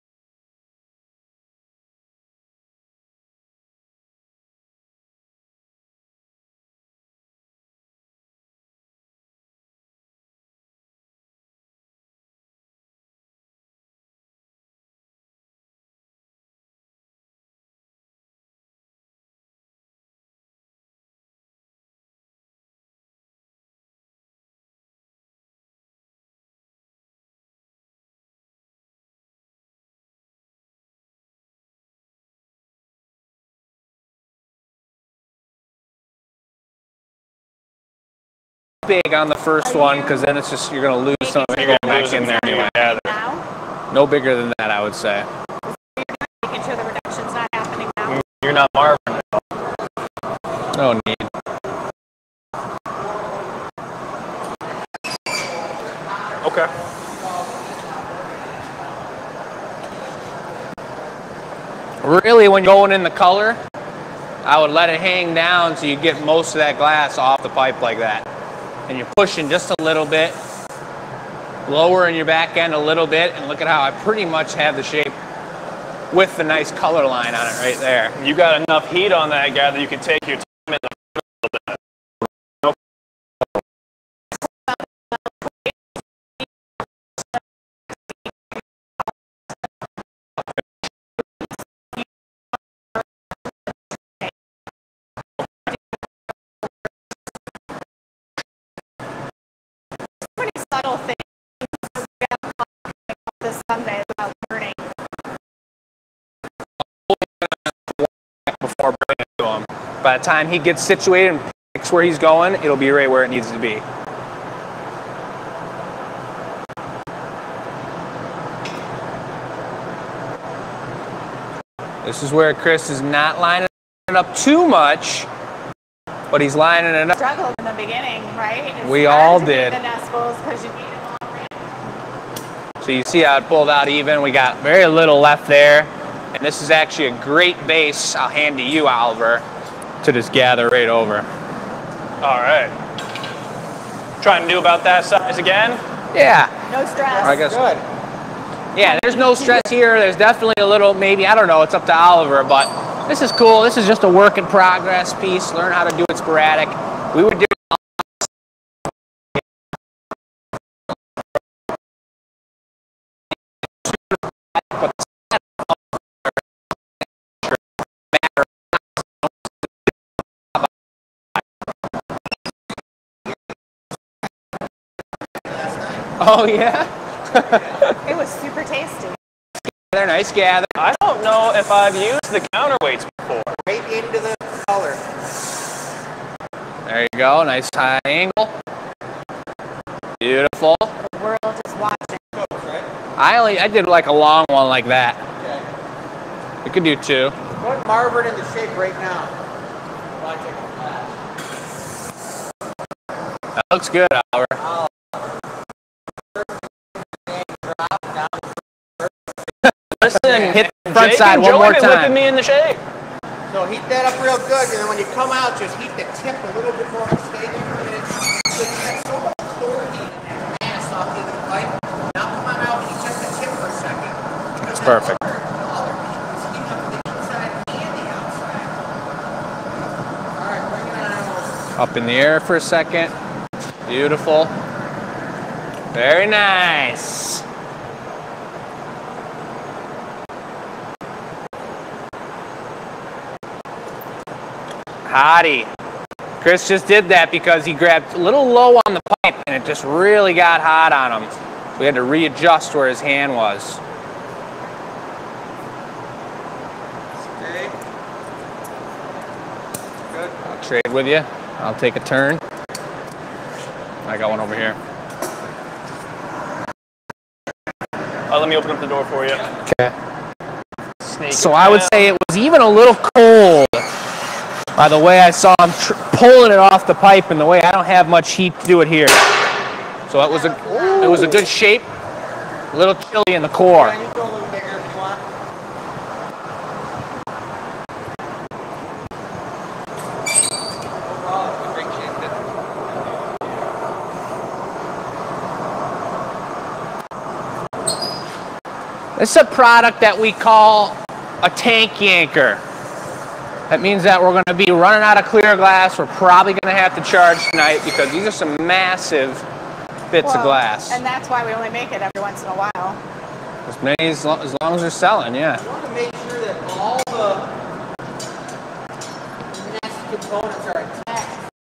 big on the first one because then it's just you're going to lose some of it back in there anyway. No bigger than that, I would say. Making sure the reduction's not happening now. You're not Marvin. No need. Okay. Really, when you're going in the color, I would let it hang down so you get most of that glass off the pipe like that. And you're pushing just a little bit, lowering your back end a little bit, and look at how I pretty much have the shape with the nice color line on it right there. You got enough heat on that guy that you can take your time in the bit. Pretty subtle thing this Sunday about learning. Before bringing it to him. By the time he gets situated and picks where he's going, it'll be right where it needs to be. This is where Chris is not lining it up too much, but he's lining it up. Struggled in the beginning, right? It's We hard all to get did. the nestles because you need them all right. So you see how it pulled out even. We got very little left there. And this is actually a great base, I'll hand to you, Oliver, to just gather right over. All right. Trying to do about that size again? Yeah. No stress. I guess. Good. Yeah, there's no stress here. There's definitely a little, maybe, I don't know, it's up to Oliver, but this is cool. This is just a work in progress piece. Learn how to do it sporadic. We would do Oh, yeah? It was super tasty. They're nice gather. I don't know if I've used the counterweights before. Right into the color. There you go. Nice high angle. Beautiful. The world is watching. I did like a long one like that. Okay. We could do two. Put Marvin into shape right now. While I take a flash. That looks good, Oliver. Listen, Hit the front Jake side one more enjoyed it whipping time. me in the shake. So heat that up real good, and then when you come out, just heat the tip a little bit more. Stay there for a minute. So you have so much store heat in that mass off the end of the pipe. Now come on out and heat just the tip for a second. That's perfect. All the heat is heating up the inside and the outside. All right, bring it on over. Up in the air for a second. Beautiful. Very nice. Hottie. Chris just did that because he grabbed a little low on the pipe and it just really got hot on him. We had to readjust where his hand was. Okay. Good. I'll trade with you. I'll take a turn. I got one over here. Let me open up the door for you. Okay. Sneak So it I would down. say it was even a little cold by the way I saw him pulling it off the pipe and the way I don't have much heat to do it here. So it was a good shape. A little chilly in the core. Can you go a little bigger if you want? Overall, it's a great shape. This is a product that we call a tank yanker. That means that we're going to be running out of clear glass. We're probably going to have to charge tonight because these are some massive bits of glass. And that's why we only make it every once in a while. As many as long as they're selling, yeah. You want to make sure that all the nest components are attached.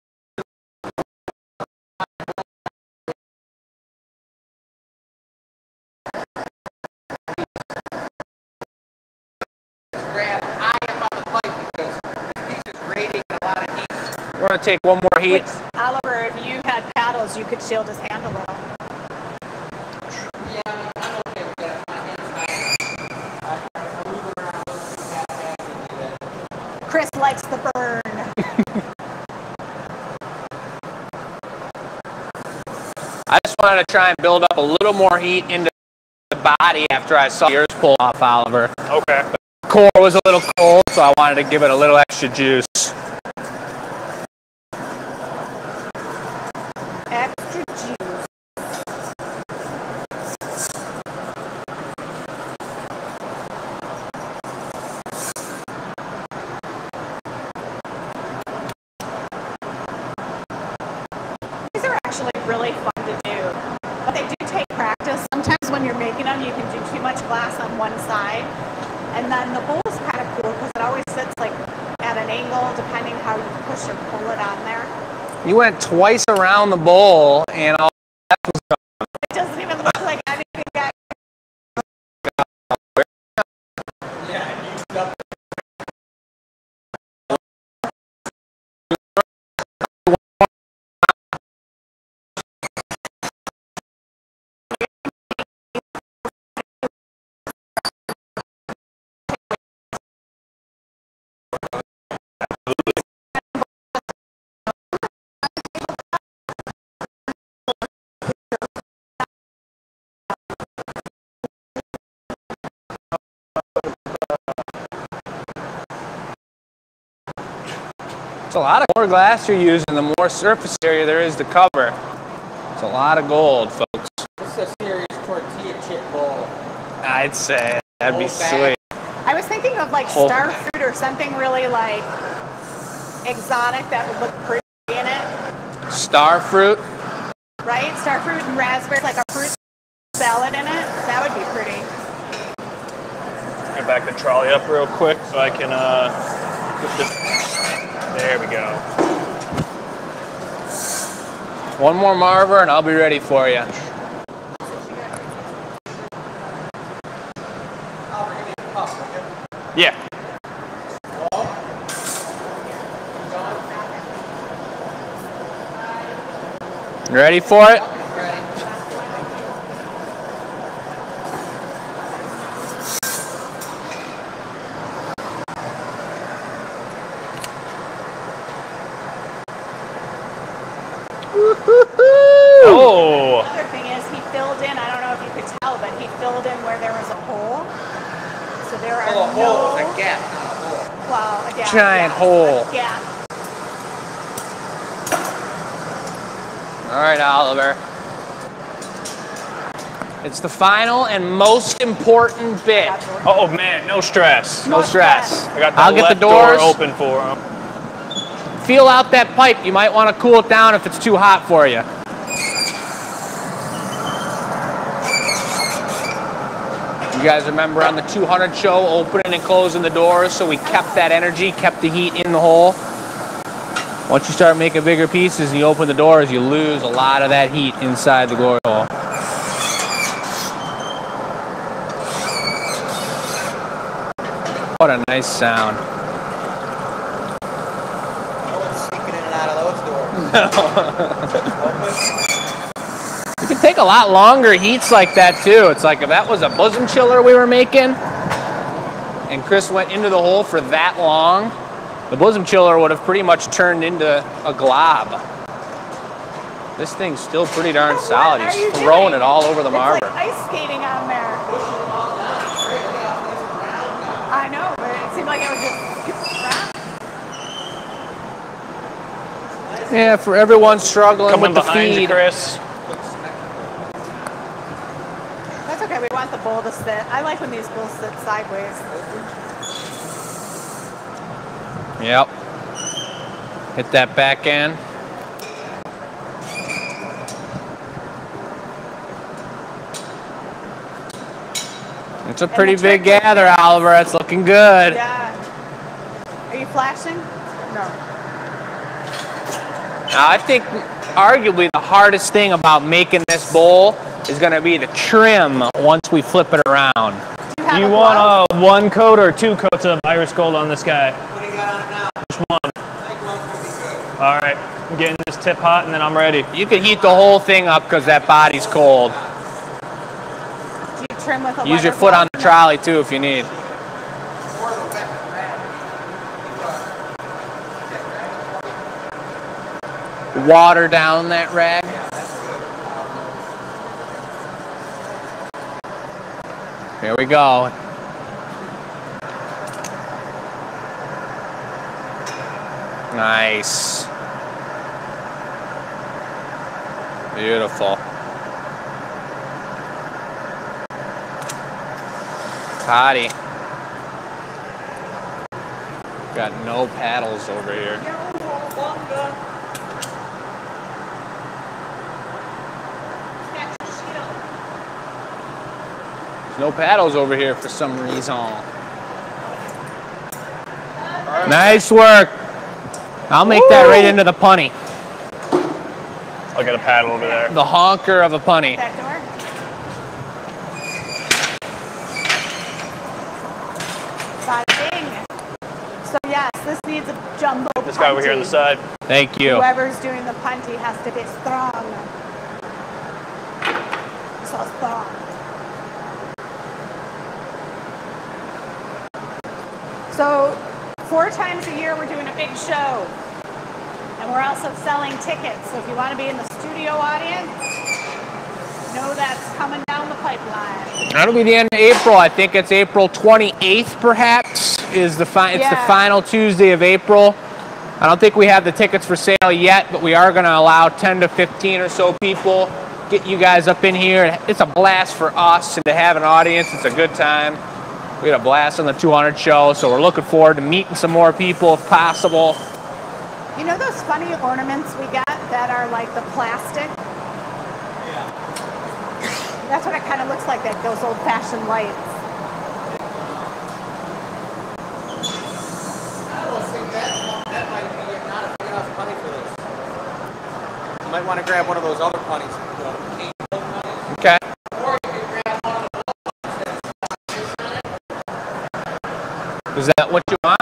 Grab high up on the pipe because this piece is radiating a lot of heat. We're going to take one more heat. Oliver, if you had paddle angles, you could shield his hand a little. Yeah, I'm okay with that. My hand's I move around and do that. Chris likes the burn. I just wanted to try and build up a little more heat into the body after I saw yours pull off, Oliver. Okay. The core was a little cold, so I wanted to give it a little extra juice. Extra juice. These are actually really fun to do, but they do take practice. Sometimes when you're making them, you can do too much glass on one side, and then the bowl is kind of cool because it always sits like at an angle depending how you push or pull it on there. You went twice around the bowl, and all that was done. It doesn't even look like anything. It's a lot of more glass you're using, the more surface area there is to cover. It's a lot of gold, folks. This is a serious tortilla chip bowl. I'd say that'd be Whole bag. sweet. I was thinking of like Whole star fruit or something really like exotic that would look pretty in it, Star fruit. right? Star fruit and raspberry, like a fruit salad in it. That would be pretty. Get back the trolley up real quick so I can get this. There we go. One more Marver, and I'll be ready for you. Yeah. You ready for it? Oh. The other thing is he filled in, I don't know if you could tell, but he filled in where there was a hole. So there are Oh, a no, hole is a gap, not a hole. well, a gap. Giant yes, hole. a gap. All right, Oliver. It's the final and most important bit. Oh man, no stress. No stress. I got the I'll get left the doors door open for him. Feel out that pipe. You might want to cool it down if it's too hot for you. You guys remember on the 200 show, opening and closing the doors, so we kept that energy, kept the heat in the hole. Once you start making bigger pieces and you open the doors, you lose a lot of that heat inside the glory hole. What a nice sound. No one's sneaking in and out of those doors. You can take a lot longer heats like that too. It's like if that was a bosom chiller we were making and Chris went into the hole for that long, the bosom chiller would have pretty much turned into a glob. This thing's still pretty darn solid. What are you He's throwing doing? it all over the It's marble. like ice skating on there. I know, but it seemed like it was just round. Yeah, for everyone struggling Coming with the behind feed. you, Chris. That's okay, we want the bowl to sit. I like when these bowls sit sideways. Yep. Hit that back end. It's a pretty big gather, Oliver. It's looking good. Yeah. Are you flashing? No. Now, I think arguably the hardest thing about making this bowl is going to be the trim once we flip it around. Do you have You a glove? want one coat or two coats of Irish Gold on this guy? What do you got on it now? Which one? I think one could be All right, I'm getting this tip hot and then I'm ready. You can heat the whole thing up because that body's cold. Do you trim with a Use your leather foot on glove? the trolley too if you need. Water down that rag. Here we go. Nice. Beautiful. Hottie. Got no paddles over here. There's no paddles over here for some reason. Nice work. I'll make that right into the punny. I'll get a paddle over there. The honker of a punny. That door? Bada bing. So yes, this needs a jumbo This guy over here on the punty. side. Thank you. Whoever's doing the punty has to be strong. So strong. So 4 times a year we're doing a big show. And we're also selling tickets. So if you want to be in the studio audience, know that's coming down the pipeline. That'll be the end of April. I think it's April 28th, perhaps, is the it's the final Tuesday of April. I don't think we have the tickets for sale yet, but we are going to allow 10 to 15 or so people. Get you guys up in here. It's a blast for us and to have an audience. It's a good time. We had a blast on the 200 show, so we're looking forward to meeting some more people if possible. You know those funny ornaments we got that are like the plastic? Yeah. That's what it kind of looks like, that those old-fashioned lights. I almost think that might be not a big enough punny for this. You might want to grab one of those other punnies. You know, the cane punnies. Okay. Or you can grab one of the ones that's on it. Is that what you want?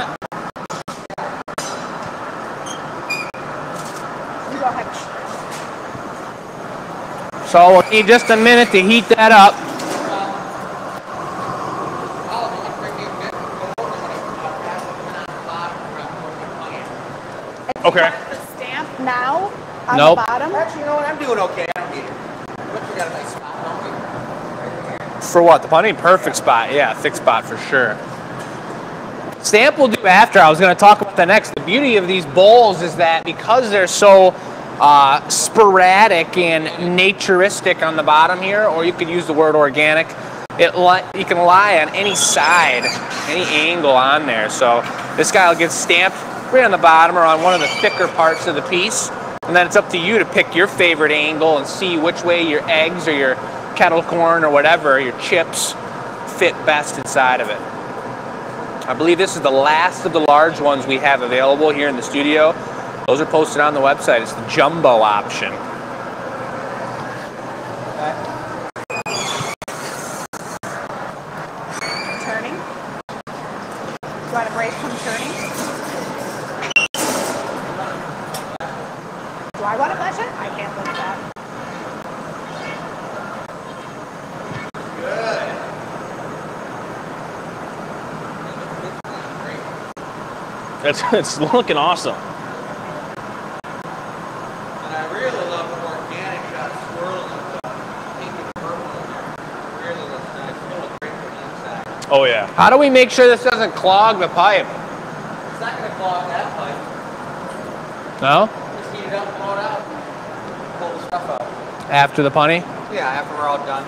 You go ahead. So we'll need just a minute to heat that up. Okay. The stamp now on Nope. the bottom. Actually, you know what? I'm doing okay. I don't need it. But we got a nice spot, don't we? Right here. For what? The punny? Perfect spot. Yeah, thick spot for sure. Stamp we'll do after. I was going to talk about that next. The beauty of these bowls is that because they're so sporadic and naturistic on the bottom here, or you could use the word organic, you can lie on any side, any angle on there. So this guy will get stamped right on the bottom or on one of the thicker parts of the piece. And then it's up to you to pick your favorite angle and see which way your eggs or your kettle corn or whatever, your chips, fit best inside of it. I believe this is the last of the large ones we have available here in the studio. Those are posted on the website. It's the jumbo option. Turning. Do you want a break from turning? Do I want to flash it? I can't look at that. It's looking awesome. And I really love the organic swirling with the pink and purple in there. It really looks nice. It'll look great from the inside. Oh yeah. How do we make sure this doesn't clog the pipe? It's not going to clog that pipe. No? Just heat it up, blow it out, and pull the stuff out. After the punny? Yeah, after we're all done.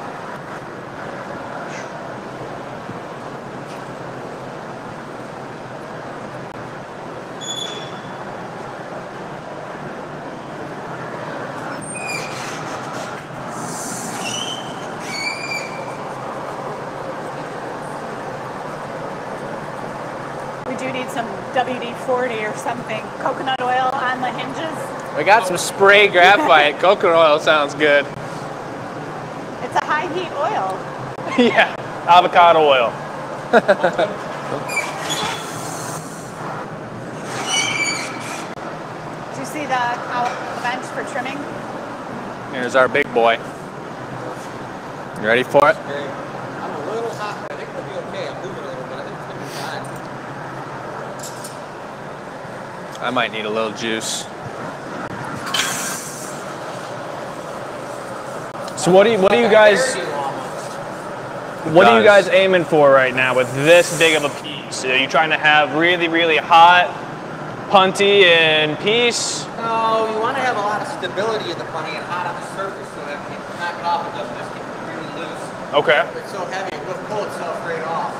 We do need some WD-40 or something. Coconut oil on the hinges. We got some spray graphite. Coconut oil sounds good. It's a high heat oil. Yeah. Avocado oil. you see the bench for trimming? Here's our big boy. You ready for it? Okay. I'm a little hot, but I think it'll be okay. I'm moving a little bit. I think it's going to be fine. I might need a little juice. So what do you guys aiming for right now with this big of a piece? Are you trying to have really, really hot, punty and piece? No, you want to have a lot of stability in the punty and hot on the surface so that when you knock it off, it doesn't just get really loose. Okay. If it's so heavy, it will pull itself right off.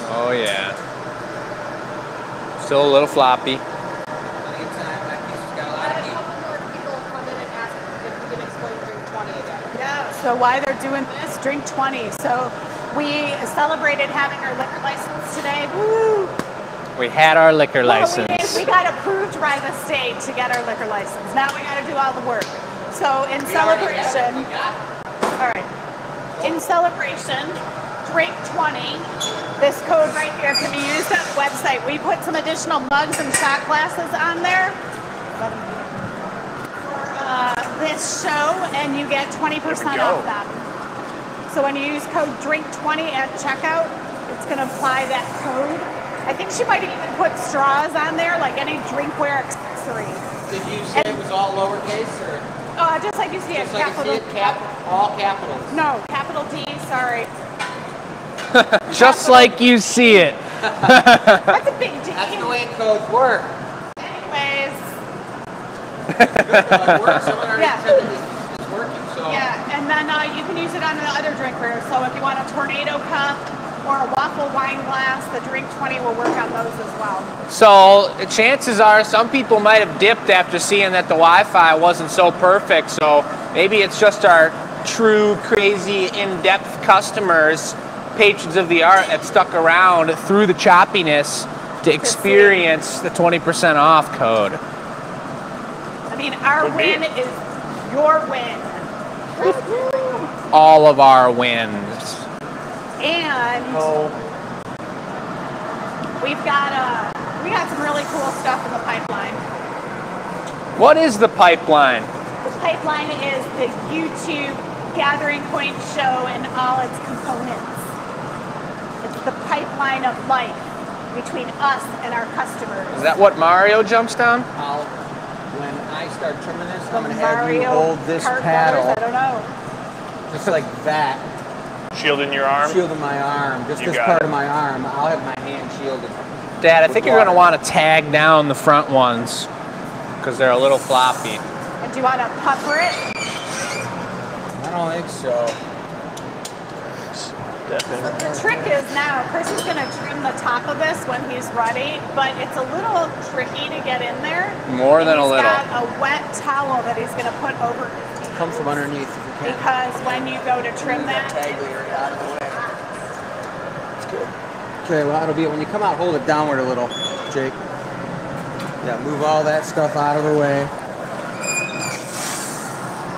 Oh yeah. Still a little floppy. Plenty of time. That piece has got a lot of heat. Yeah, so why they're doing this, drink 20. So we celebrated having our liquor license today. Woo! We had our liquor Well, license. we got approved by the state to get our liquor license. Now we got to do all the work. So in We already have it. celebration, We got it. all right. In celebration, drink 20. This code right here can be used on the website. We put some additional mugs and shot glasses on there for this show, and you get 20% off them. So when you use code DRINK20 at checkout, it's going to apply that code. I think she might have even put straws on there, like any drinkware accessory. Did you say it was all lowercase or Just like you see it, just like you see capital. it, all capitals? No, capital D, sorry. Just like you see it. That's a big D. That's the way codes work. Anyways, It works. Someone already Yeah. said that it's working, so. yeah, and then you can use it on the other drinkware. So if you want a tornado cup or a waffle wine glass, the Drink 20 will work on those as well. So chances are some people might have dipped after seeing that the Wi-Fi wasn't so perfect. So maybe it's just our true, crazy, in-depth customers, patrons of the art, that stuck around through the choppiness to experience the 20% off code. I mean, our win is your win. All of our wins. And we got some really cool stuff in the pipeline. What is the pipeline? The pipeline is the YouTube Gathering Point show and all its components. It's the pipeline of life between us and our customers. Is that what Mario jumps down? When I start trimming this, I'm going to have you Mario hold this Kart paddle brothers, I don't know. just like that, Shielding your arm? shielding my arm, just You this got part it. of my arm. I'll have my hand shielded. Dad, I With think you're going to water. want to tag down the front ones because they're a little floppy. And do you want to puffer it? I don't think so. Definitely. The trick is now, Chris is going to trim the top of this when he's ready, but it's a little tricky to get in there. More than a little. He's got a wet towel that he's going to put over his feet. Come from underneath if you can. Because when you go to trim that, Tag layer out of the way. That's good. Okay, well, it'll be when you come out, hold it downward a little, Jake. Yeah, move all that stuff out of the way.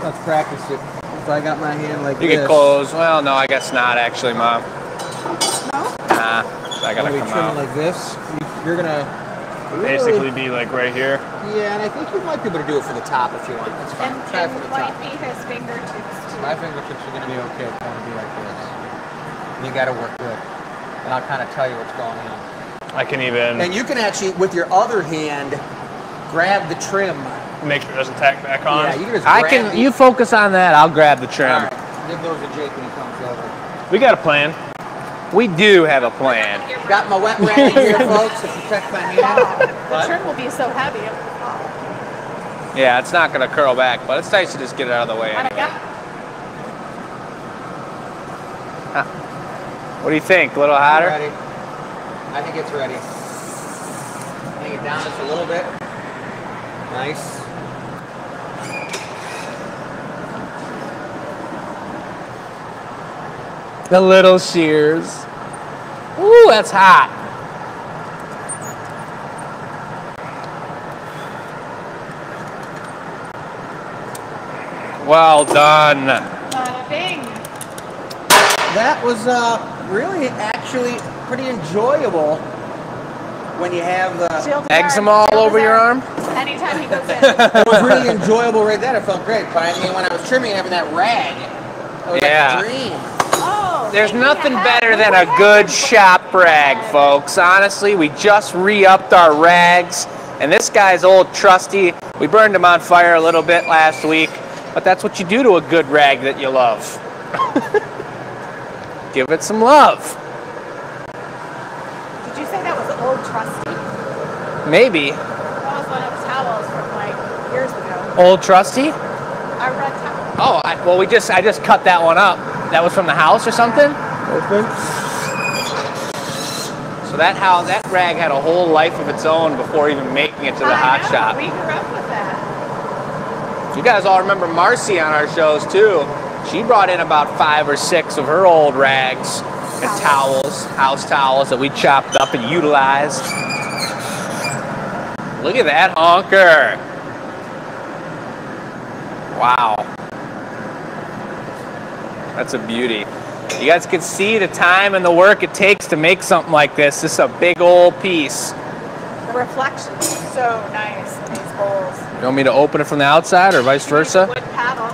Let's practice it. If I got my hand like You this. get close. Well, no, I guess not actually, Mom. Nah, I gotta When we come trim it out. like this, you're gonna Basically be like right here. Yeah, and I think you might be able to do it for the top if you want. That's fine. and Try it for the might top. be his fingertips too. My fingertips are gonna be okay. It's gonna be like this. You gotta work good, and I'll kind of tell you what's going on. I can even And you can actually, with your other hand, grab the trim. make sure it doesn't tack back on. Yeah, you can just I grab can. the- You focus on that. I'll grab the trim. All right, give those to Jake when he comes over. We got a plan. We do have a plan. Got my wet rag here, folks, to protect my hand. The trim will be so heavy. Yeah, it's not gonna curl back, but it's nice to just get it out of the way Wanna anyway. go? What do you think? A little hotter? Ready? I think it's ready. Bring it down just a little bit. Nice. The little shears. Ooh, that's hot. Well done. Bada bing. that was really actually pretty enjoyable when you have eczema all over your arm. Anytime he goes in. It was really enjoyable right then. It felt great. But I mean, when I was trimming, having that rag, it was like a dream. Oh, there's nothing better than a good shop rag, folks. Honestly, we just re-upped our rags, and this guy's old trusty. We burned him on fire a little bit last week, but that's what you do to a good rag that you love. Give it some love. Did you say that was old trusty? Maybe. That was one of the towels from like years ago. Old trusty? Our red towel. Oh, well, I just cut that one up. That was from the house or something? Open. So that rag had a whole life of its own before even making it to the hot shop. We grew up with that. You guys all remember Marcy on our shows too. She brought in about 5 or 6 of her old rags and towels, house towels that we chopped up and utilized. Look at that honker. Wow. That's a beauty. You guys can see the time and the work it takes to make something like this. This is a big old piece. The reflection is so nice in these bowls. You want me to open it from the outside or vice versa? Wood paddle.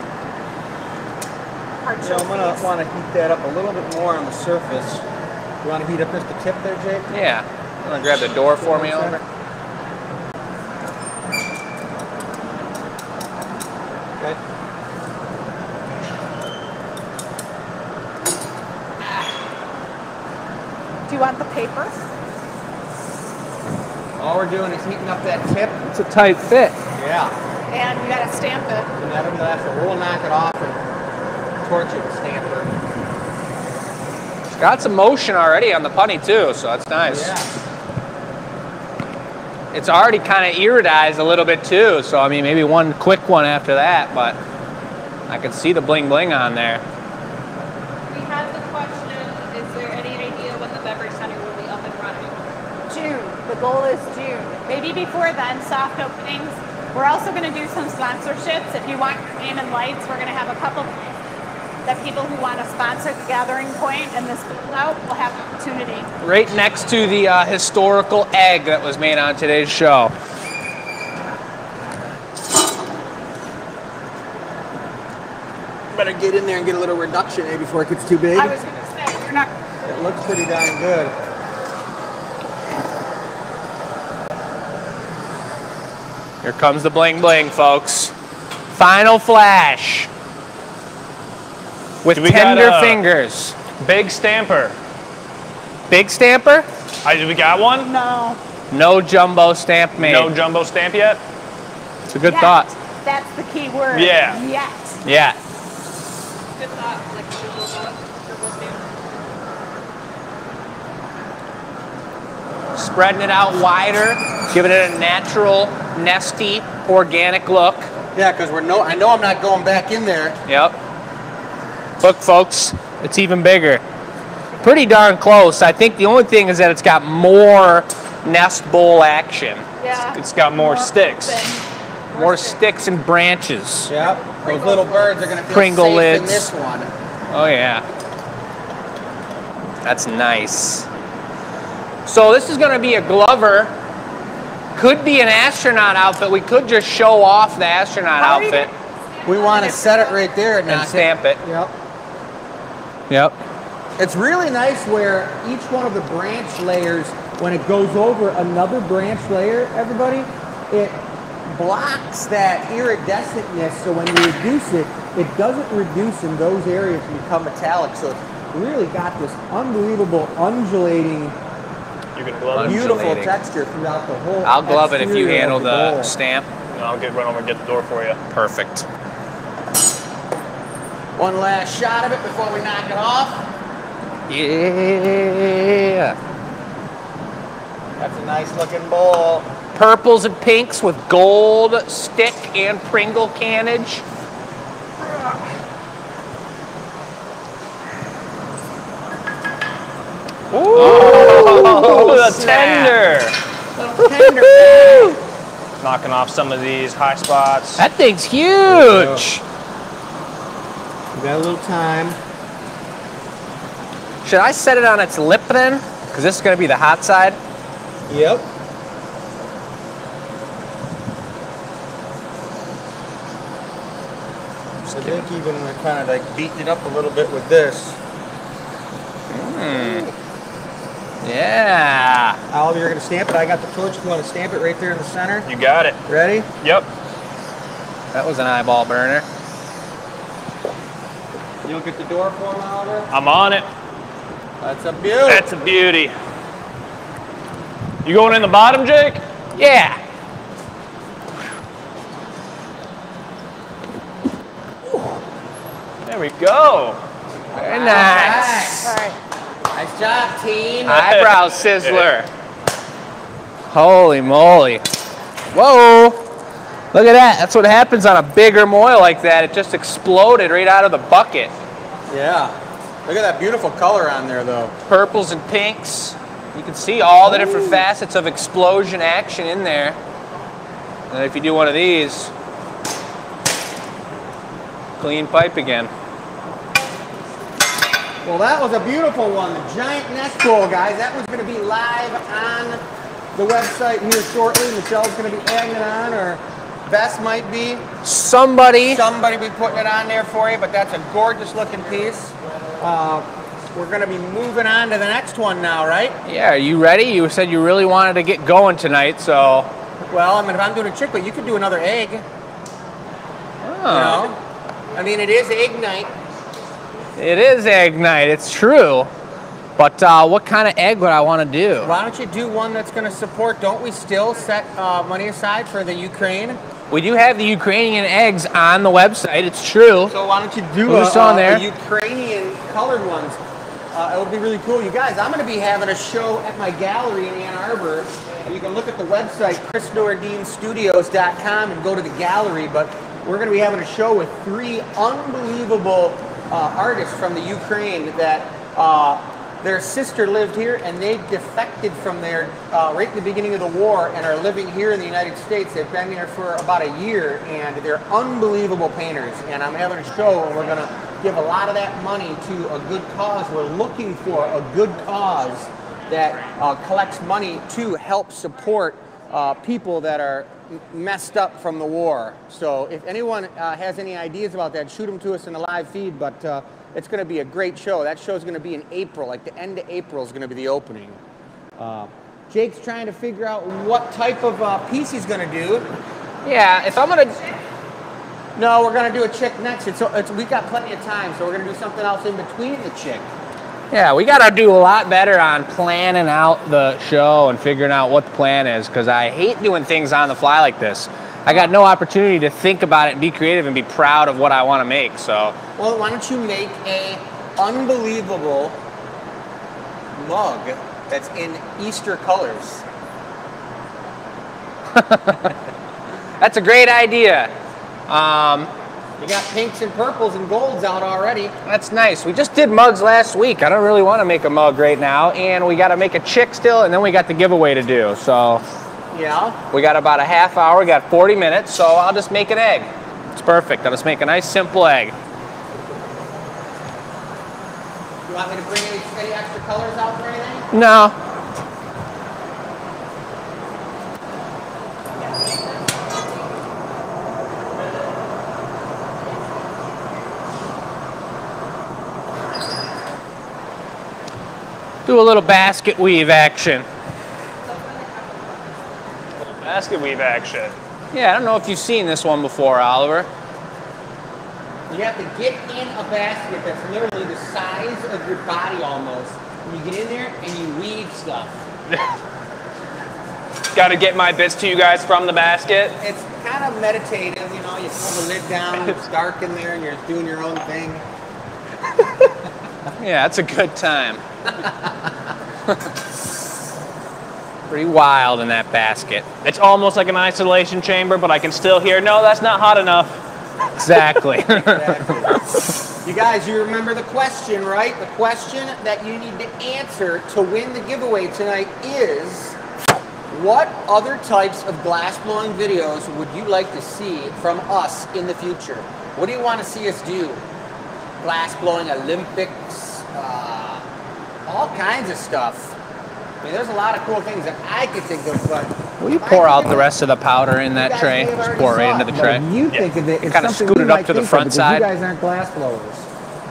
I'm gonna want to heat that up a little bit more on the surface. You want to heat up just the tip there, Jake? Yeah. You want to grab the door for me over? Okay. Do you want the paper? All we're doing is heating up that tip. It's a tight fit. Yeah. And you gotta stamp it. And that'll we'll knock it off and torch it with stamper. It's got some motion already on the punny too, so that's nice. Yeah. It's already kind of iridized a little bit too, so I mean maybe one quick one after that, but I can see the bling bling on there. We had the question, is there any idea when the beverage center will be up and running? June. The goal is June. Maybe before then, soft openings. We're also going to do some sponsorships. If you want name and lights, we're going to have a couple that people who want to sponsor the Gathering Point and this out will have an opportunity. Right next to the historical egg that was made on today's show. Better get in there and get a little reduction before it gets too big. I was going to say, you're not. It looks pretty darn good. Here comes the bling bling, folks. Final flash. With tender fingers. Big stamper. Big stamper? We got one? No. No jumbo stamp made. No jumbo stamp yet? It's a good Yet. thought. That's the key word. Yeah. Yet. Yeah. Good thought, like triple stamp. Spreading it out wider, giving it a natural, nesty, organic look. Yeah, because I know I'm not going back in there. Yep. Look, folks, it's even bigger. Pretty darn close. I think the only thing is that it's got more nest bowl action. Yeah. It's got more sticks. More sticks and branches. Yep. Those little birds are going to feel Pringle safe lids. in this one. Oh, yeah. That's nice. So this is going to be a Glover. Could be an astronaut outfit. We could just show off the astronaut outfit We want to set it right there and and stamp it. Yep. Yep. It's really nice where each one of the branch layers, when it goes over another branch layer, everybody, it blocks that iridescentness, so when you reduce it, it doesn't reduce in those areas and become metallic. So it's really got this unbelievable undulating, You can glove it. beautiful Undulating. texture throughout the whole I'll glove it if you exterior handle of the bowl. stamp. And I'll run over and get the door for you. Perfect. One last shot of it before we knock it off. Yeah. That's a nice looking bowl. Purples and pinks with gold stick and Pringle cannage. Oh, the snap. tender. Little tender. Knocking off some of these high spots. That thing's huge. We got a little time. Should I set it on its lip then? Because this is going to be the hot side. Yep. I think even kind of like beating it up a little bit with this. Yeah. Oliver, you're going to stamp it. I got the torch. You want to stamp it right there in the center? You got it. Ready? Yep. That was an eyeball burner. You'll get the door for him, Oliver? I'm on it. That's a beauty. That's a beauty. You going in the bottom, Jake? Yeah. There we go. Very nice. All right. Nice job, team. Eyebrow sizzler. Holy moly. Whoa. Look at that. That's what happens on a bigger moil like that. It just exploded right out of the bucket. Yeah. Look at that beautiful color on there, though. Purples and pinks. You can see all the different facets of explosion action in there. And if you do one of these, clean pipe again. Well, that was a beautiful one. The giant nest bowl, guys. That was going to be live on the website here shortly. Michelle's going to be adding it on, or Bess might be. Somebody Somebody be putting it on there for you, but that's a gorgeous looking piece. We're going to be moving on to the next one now, right? Yeah, are you ready? You said you really wanted to get going tonight, so. Well, I mean, if I'm doing a chick, but you could do another egg. Oh. You know? I mean, it is egg night. It is egg night, it's true. But what kind of egg would I want to do? Why don't you do one that's going to support, don't we still set money aside for the Ukraine? We do have the Ukrainian eggs on the website, it's true. So why don't you do Who's on there? a Ukrainian colored ones? It would be really cool. You guys, I'm going to be having a show at my gallery in Ann Arbor. You can look at the website, chrisnordinstudios.com, and go to the gallery. But we're going to be having a show with 3 unbelievable artists from the Ukraine that their sister lived here, and they defected from there right at the beginning of the war and are living here in the United States. They've been here for about a year, and they're unbelievable painters. And I'm having a show, and we're going to give a lot of that money to a good cause. We're looking for a good cause that collects money to help support people that are messed up from the war. So if anyone has any ideas about that, shoot them to us in the live feed, but it's going to be a great show. That show is going to be in April, like the end of April is going to be the opening. Jake's trying to figure out what type of piece he's going to do. Yeah, if I'm going to... No, we're going to do a chick next. We got plenty of time, so we're going to do something else in between the chick. Yeah, we got to do a lot better on planning out the show and figuring out what the plan is, because I hate doing things on the fly like this. I got no opportunity to think about it and be creative and be proud of what I want to make, so. Well, why don't you make a unbelievable mug that's in Easter colors? That's a great idea. You got pinks and purples and golds out already. That's nice. We just did mugs last week. I don't really want to make a mug right now, and we got to make a chick still, and then we got the giveaway to do, so. Yeah. We got about a half hour, we got 40 minutes, so I'll just make an egg. It's perfect. I'll just make a nice, simple egg. You want me to bring any extra colors out for anything? No. Do a little basket weave action. Basket weave action. Yeah, I don't know if you've seen this one before, Oliver. You have to get in a basket that's literally the size of your body almost. And you get in there and you weave stuff. Got to get my bits to you guys from the basket. It's kind of meditative, you know. You pull the lid down, it's dark in there, and you're doing your own thing. Yeah, that's a good time. Pretty wild in that basket. It's almost like an isolation chamber, but I can still hear, no, that's not hot enough. Exactly. Exactly. You guys, you remember the question, right? The question that you need to answer to win the giveaway tonight is, what other types of glass blowing videos would you like to see from us in the future? What do you want to see us do? Glass blowing Olympics, all kinds of stuff. I mean, there's a lot of cool things that I could think of, but... Will you pour out the rest of the powder in that tray? Just pour it right into the tray. You think of it, it's kind of something scoot we it up might to the think front of, side. You guys aren't glass blowers.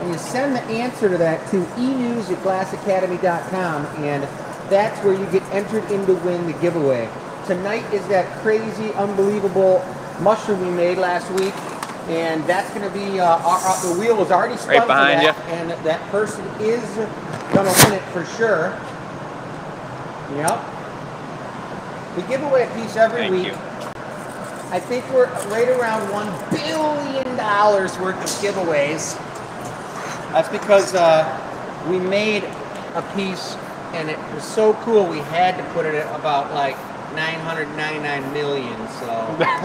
And you send the answer to that to enews@glassacademy.com, and that's where you get entered in to win the giveaway. Tonight is that crazy, unbelievable mushroom we made last week, and that's going to be, the wheel was already spun right behind for that, you. and that person is going to win it for sure. Yep. We give away a piece every week. You. I think we're right around $1 billion worth of giveaways. That's because we made a piece and it was so cool we had to put it at about like 999 million. So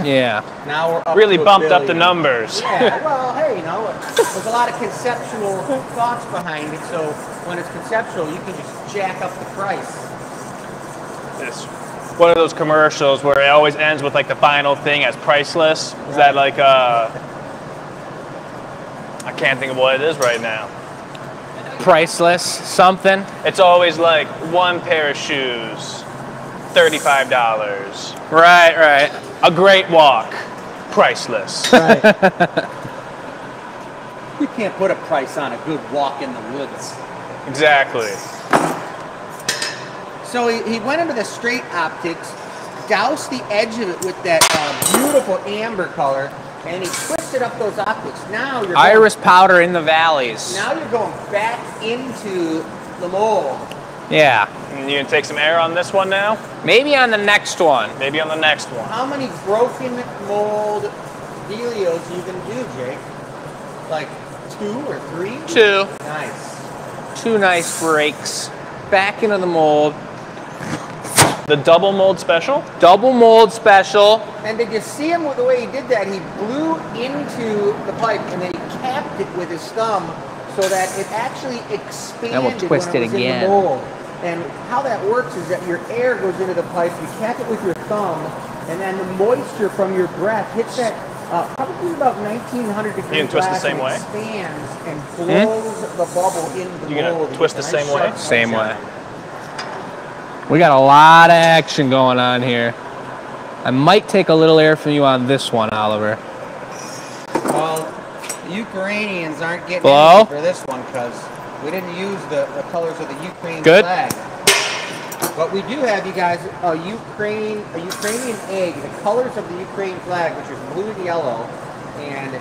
yeah. Now we're up really to bumped up the billion. numbers. Yeah. Well, hey, you know, there's a lot of conceptual thoughts behind it. So when it's conceptual, you can just jack up the price. It's one of those commercials where it always ends with like the final thing as priceless. Is that like I can't think of what it is right now. Priceless something. It's always like one pair of shoes, $35. Right, right. A great walk, priceless. Right. You can't put a price on a good walk in the woods. Exactly. So he went into the straight optics, doused the edge of it with that beautiful amber color, and he twisted up those optics. Now you're Iris powder in the valleys. Now you're going back into the mold. Yeah. And you gonna take some air on this one now? Maybe on the next one. Maybe on the next one. How many broken mold dealios you can do, Jake? Like 2 or 3? 2. Nice. 2 nice breaks. Back into the mold. The double mold special? Double mold special. And did you see him with the way he did that? He blew into the pipe and then he capped it with his thumb so that it actually expanded And we'll twist when it was in again. the mold. And how that works is that your air goes into the pipe, you cap it with your thumb, and then the moisture from your breath hits that probably about 1900 degrees. You can twist the glass same and way? expands and blows the bubble into the You mold. gonna twist the same way? Same way. We got a lot of action going on here. I might take a little air from you on this one, Oliver. Well, the Ukrainians aren't getting Hello? anything for this one because we didn't use the colors of the Ukraine Good. flag. But we do have, you guys, a Ukrainian egg, the colors of the Ukraine flag, which is blue and yellow, and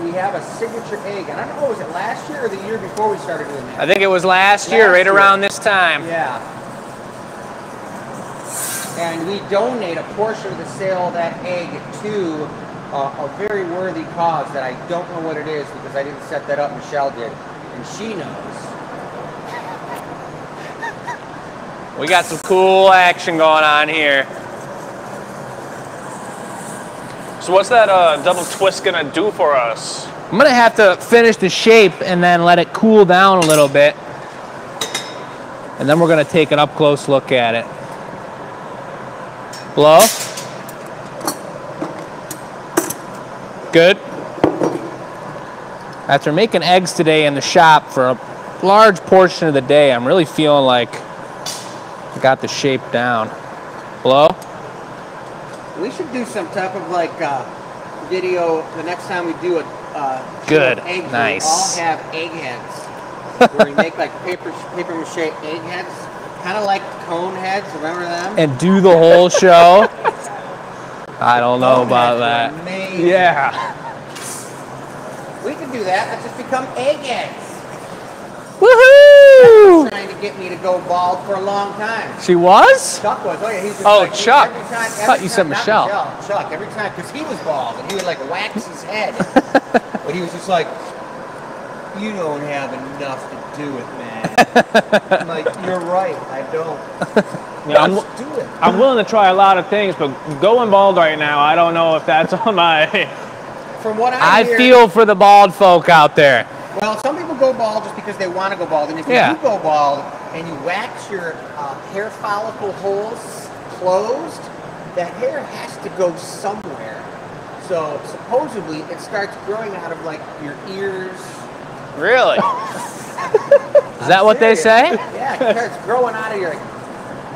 we have a signature egg. And I don't know, was it last year or the year before we started doing that? I think it was last year, right around this time. Yeah. And we donate a portion of the sale of that egg to a very worthy cause that I don't know what it is because I didn't set that up, Michelle did, and she knows. We got some cool action going on here. So what's that double twist gonna do for us? I'm gonna have to finish the shape and then let it cool down a little bit. And then we're gonna take an up close look at it. Blow. Good. After making eggs today in the shop for a large portion of the day, I'm really feeling like I got the shape down. Blow. We should do some type of like video the next time we do a Good. eggs. Nice. We all have egg heads where we make like paper mache egg heads, kind of like cone heads. Remember them? And do the whole show. I don't know about that. Amazing. Yeah. We can do that. Let's just become egg heads. Woohoo! Trying to get me to go bald for a long time. She was? Chuck was. Oh yeah, he's just Oh, like, Chuck. Every time, I thought you said not Michelle. Chuck. Every time, because he was bald and he would like wax his head, but he was just like, "You don't have enough to do it, man." I'm like, "You're right. I don't." Yeah, Let's do it. I'm willing to try a lot of things, but going bald right now, I don't know if that's on my... From what I hear, feel for the bald folk out there. well, some people go bald just because they want to go bald, and if Yeah. you do go bald and you wax your hair follicle holes closed, that hair has to go somewhere. So supposedly it starts growing out of like your ears, Really? Is that what they say? Yeah, it starts growing out of your,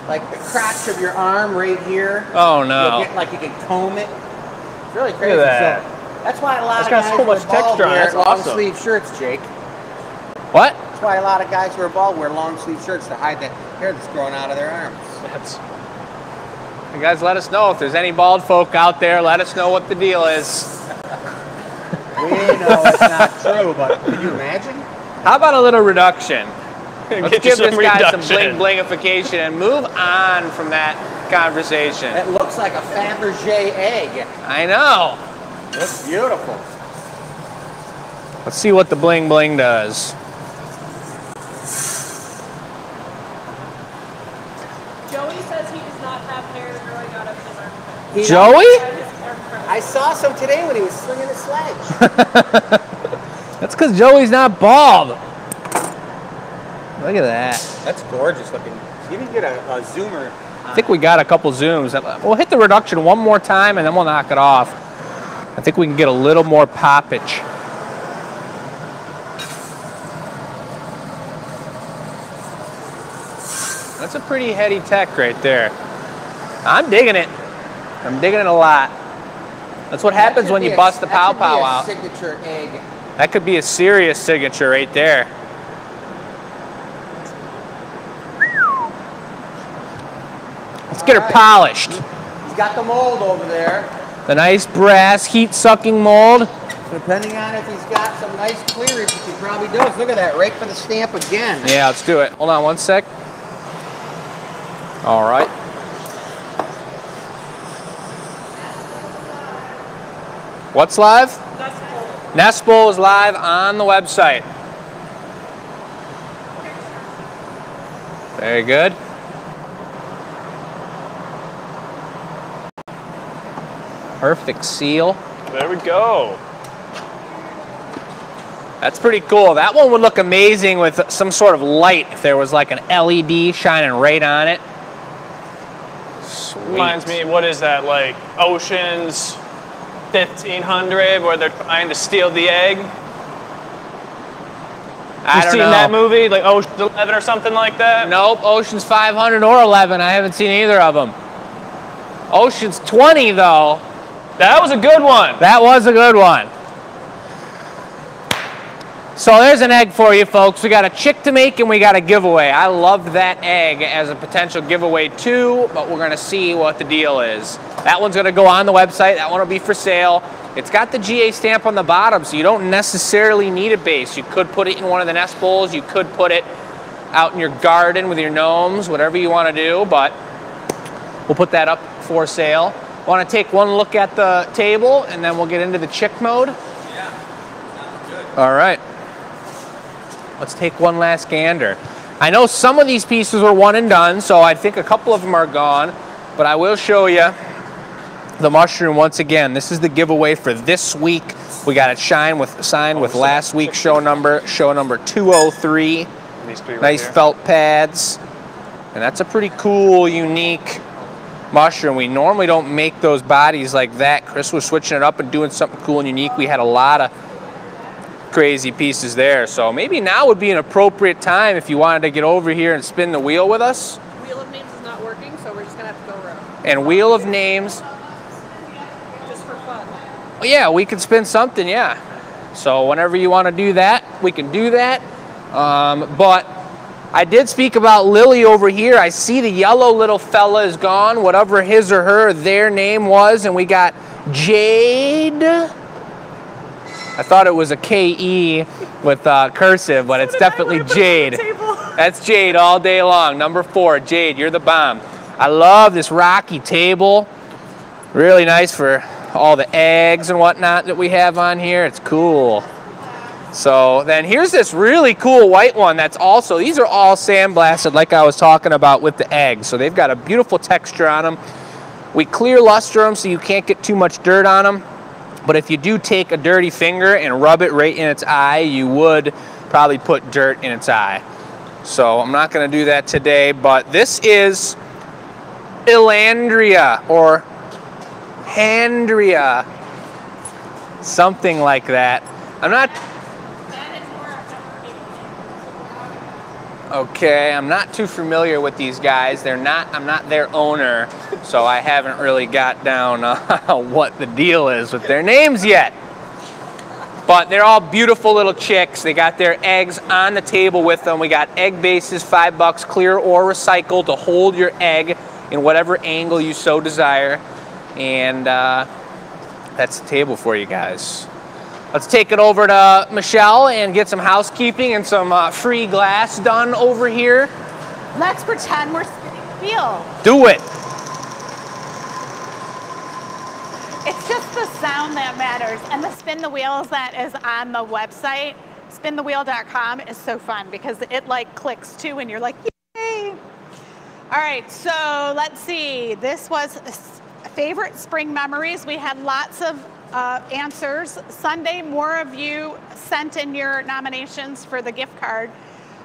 like the crotch of your arm right here. Oh no. You'll get, like you can comb it. It's really crazy. Look at that. So that's why a lot It's of got guys so much who are bald texture on it. wear That's long awesome. sleeve shirts, Jake. What? That's why a lot of guys who are bald wear long sleeve shirts to hide that hair that's growing out of their arms. That's You guys let us know if there's any bald folk out there. Let us know what the deal is. We know it's not true, but can you imagine? How about a little reduction? Let's Get you give this some guy some reduction. bling-blingification and move on from that conversation. It looks like a Fabergé egg. I know. It's beautiful. Let's see what the bling-bling does. Joey says he does not have hair growing out of his armpit. He- Joey? I saw some today when he was swinging a sledge. That's because Joey's not bald. Look at that. That's gorgeous looking. You can get a zoomer. I think we got a couple zooms. We'll hit the reduction one more time and then we'll knock it off. I think we can get a little more poppage. That's a pretty heady tech right there. I'm digging it. I'm digging it a lot. That's what happens when you bust the pow pow out. Signature egg. That could be a serious signature right there. Let's get her polished. He's got the mold over there. The nice brass heat-sucking mold. Depending on if he's got some nice clearance, which he probably does. Look at that, right for the stamp again. Yeah, let's do it. Hold on one sec. All right. What's live? Nespol is live on the website. Very good. Perfect seal. there we go. That's pretty cool. That one would look amazing with some sort of light if there was like an LED shining right on it. Sweet. Reminds me, what is that, like Ocean's 1500, where they're trying to steal the egg? I You don't seen know. that movie, like Ocean's 11 or something like that? Nope, Ocean's 500 or 11. I haven't seen either of them. Ocean's 20 though. That was a good one. That was a good one. So there's an egg for you folks. We got a chick to make and we got a giveaway. I loved that egg as a potential giveaway too, but we're gonna see what the deal is. That one's gonna go on the website. That one will be for sale. It's got the GA stamp on the bottom, so you don't necessarily need a base. You could put it in one of the nest bowls. You could put it out in your garden with your gnomes, whatever you wanna do, but we'll put that up for sale. Wanna take one look at the table and then we'll get into the chick mode? Yeah, sounds good. All right. Let's take one last gander. I know some of these pieces were one and done, so I think a couple of them are gone, but I will show you the mushroom once again. This is the giveaway for this week. We got it signed with last week's show number 203. These three right Nice here. felt pads. And that's a pretty cool, unique mushroom. We normally don't make those bodies like that. Chris was switching it up and doing something cool and unique. We had a lot of crazy pieces there. So maybe now would be an appropriate time if you wanted to get over here and spin the wheel with us. Wheel of Names is not working, so we're just gonna have to go around. And Wheel of Names, Just for fun. well, yeah, we could spin something, yeah. So whenever you want to do that, we can do that. But I did speak about Lily over here. I see the yellow little fella is gone, whatever his or her, their name was, and we got Jade. I thought it was a K-E with cursive, but it's definitely Jade. That's Jade all day long. Number 4, Jade, you're the bomb. I love this rocky table. Really nice for all the eggs and whatnot that we have on here. It's cool. So then here's this really cool white one that's also, these are all sandblasted like I was talking about with the eggs. So they've got a beautiful texture on them. We clear luster them so you can't get too much dirt on them. But if you do take a dirty finger and rub it right in its eye, you would probably put dirt in its eye. So I'm not gonna do that today, but this is Elandria or Handria, something like that. I'm not, That is more Okay, I'm not too familiar with these guys. I'm not their owner, so I haven't really got down what the deal is with their names yet. But they're all beautiful little chicks. They got their eggs on the table with them. We got egg bases, $5, clear or recycled, to hold your egg in whatever angle you so desire. And that's the table for you guys. Let's take it over to Michelle and get some housekeeping and some free glass done over here. Let's pretend we're spinning the wheel. Do it. It's just the sound that matters. And the spin the wheels that is on the website, spinthewheel.com, is so fun because it like clicks too and you're like, yay. All right, so let's see. This was favorite spring memories. We had lots of answers. Sunday, more of you sent in your nominations for the gift card.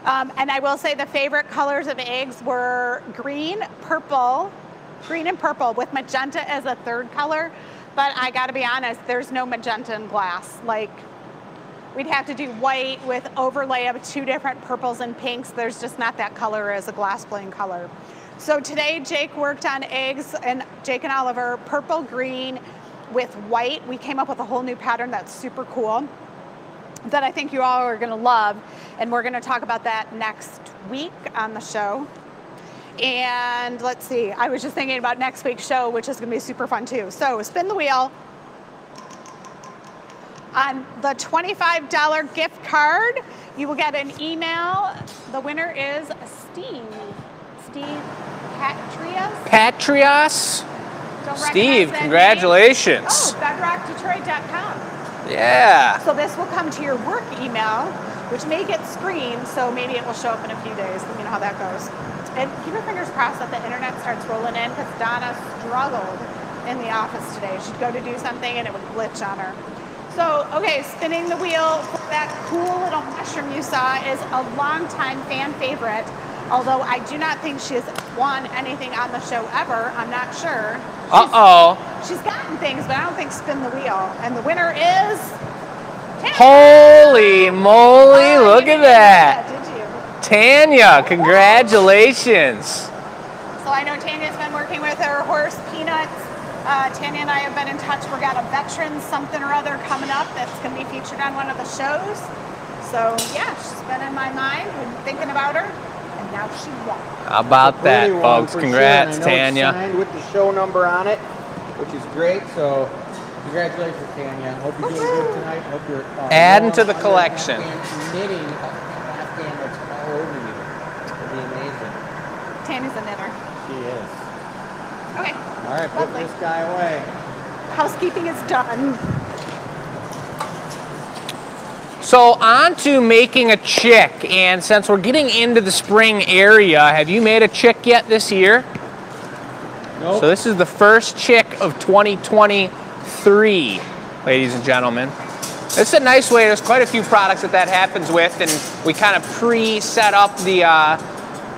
And I will say the favorite colors of eggs were green and purple with magenta as a third color. But I gotta be honest, there's no magenta in glass. Like, we'd have to do white with overlay of 2 different purples and pinks. There's just not that color as a glass plain color. So today, Jake worked on eggs, and Jake and Oliver, purple, green, with white. We came up with a whole new pattern that's super cool that I think you all are gonna love. And we're gonna talk about that next week on the show. And let's see, I was just thinking about next week's show, which is gonna be super fun too. So spin the wheel. On the $25 gift card, you will get an email. The winner is Steve Patrias. Don't Steve, recognize that congratulations. name? Oh, bedrockdetroit.com. Yeah. So this will come to your work email, which may get screened, so maybe it will show up in a few days. You know how that goes. And keep your fingers crossed that the internet starts rolling in, because Donna struggled in the office today. She'd go to do something and it would glitch on her. So, okay, spinning the wheel for that cool little mushroom you saw is a longtime fan favorite. Although I do not think she has won anything on the show ever. I'm not sure. She's gotten things, but I don't think spin the wheel. And the winner is Tanya. Holy moly, look at that. Did you? Tanya, congratulations. So I know Tanya's been working with her horse, Peanuts. Tanya and I have been in touch. We've got a veteran something or other coming up that's going to be featured on one of the shows. So yeah, she's been in my mind. Been thinking about her. Now she won. How about that, folks? Congrats, sure. Tanya. It's signed with the show number on it, which is great. So, congratulations, Tanya. Hope you're doing good tonight. Hope you're adding to the collection. Knitting Afghan that's all over you. It'll be amazing. Tanya's a knitter. She is. Okay. All right, put Lovely. this guy away. Housekeeping is done. So on to making a chick, and since we're getting into the spring area, have you made a chick yet this year? Nope. So this is the first chick of 2023, ladies and gentlemen. It's a nice way. There's quite a few products that happens with, and we kind of pre-set up the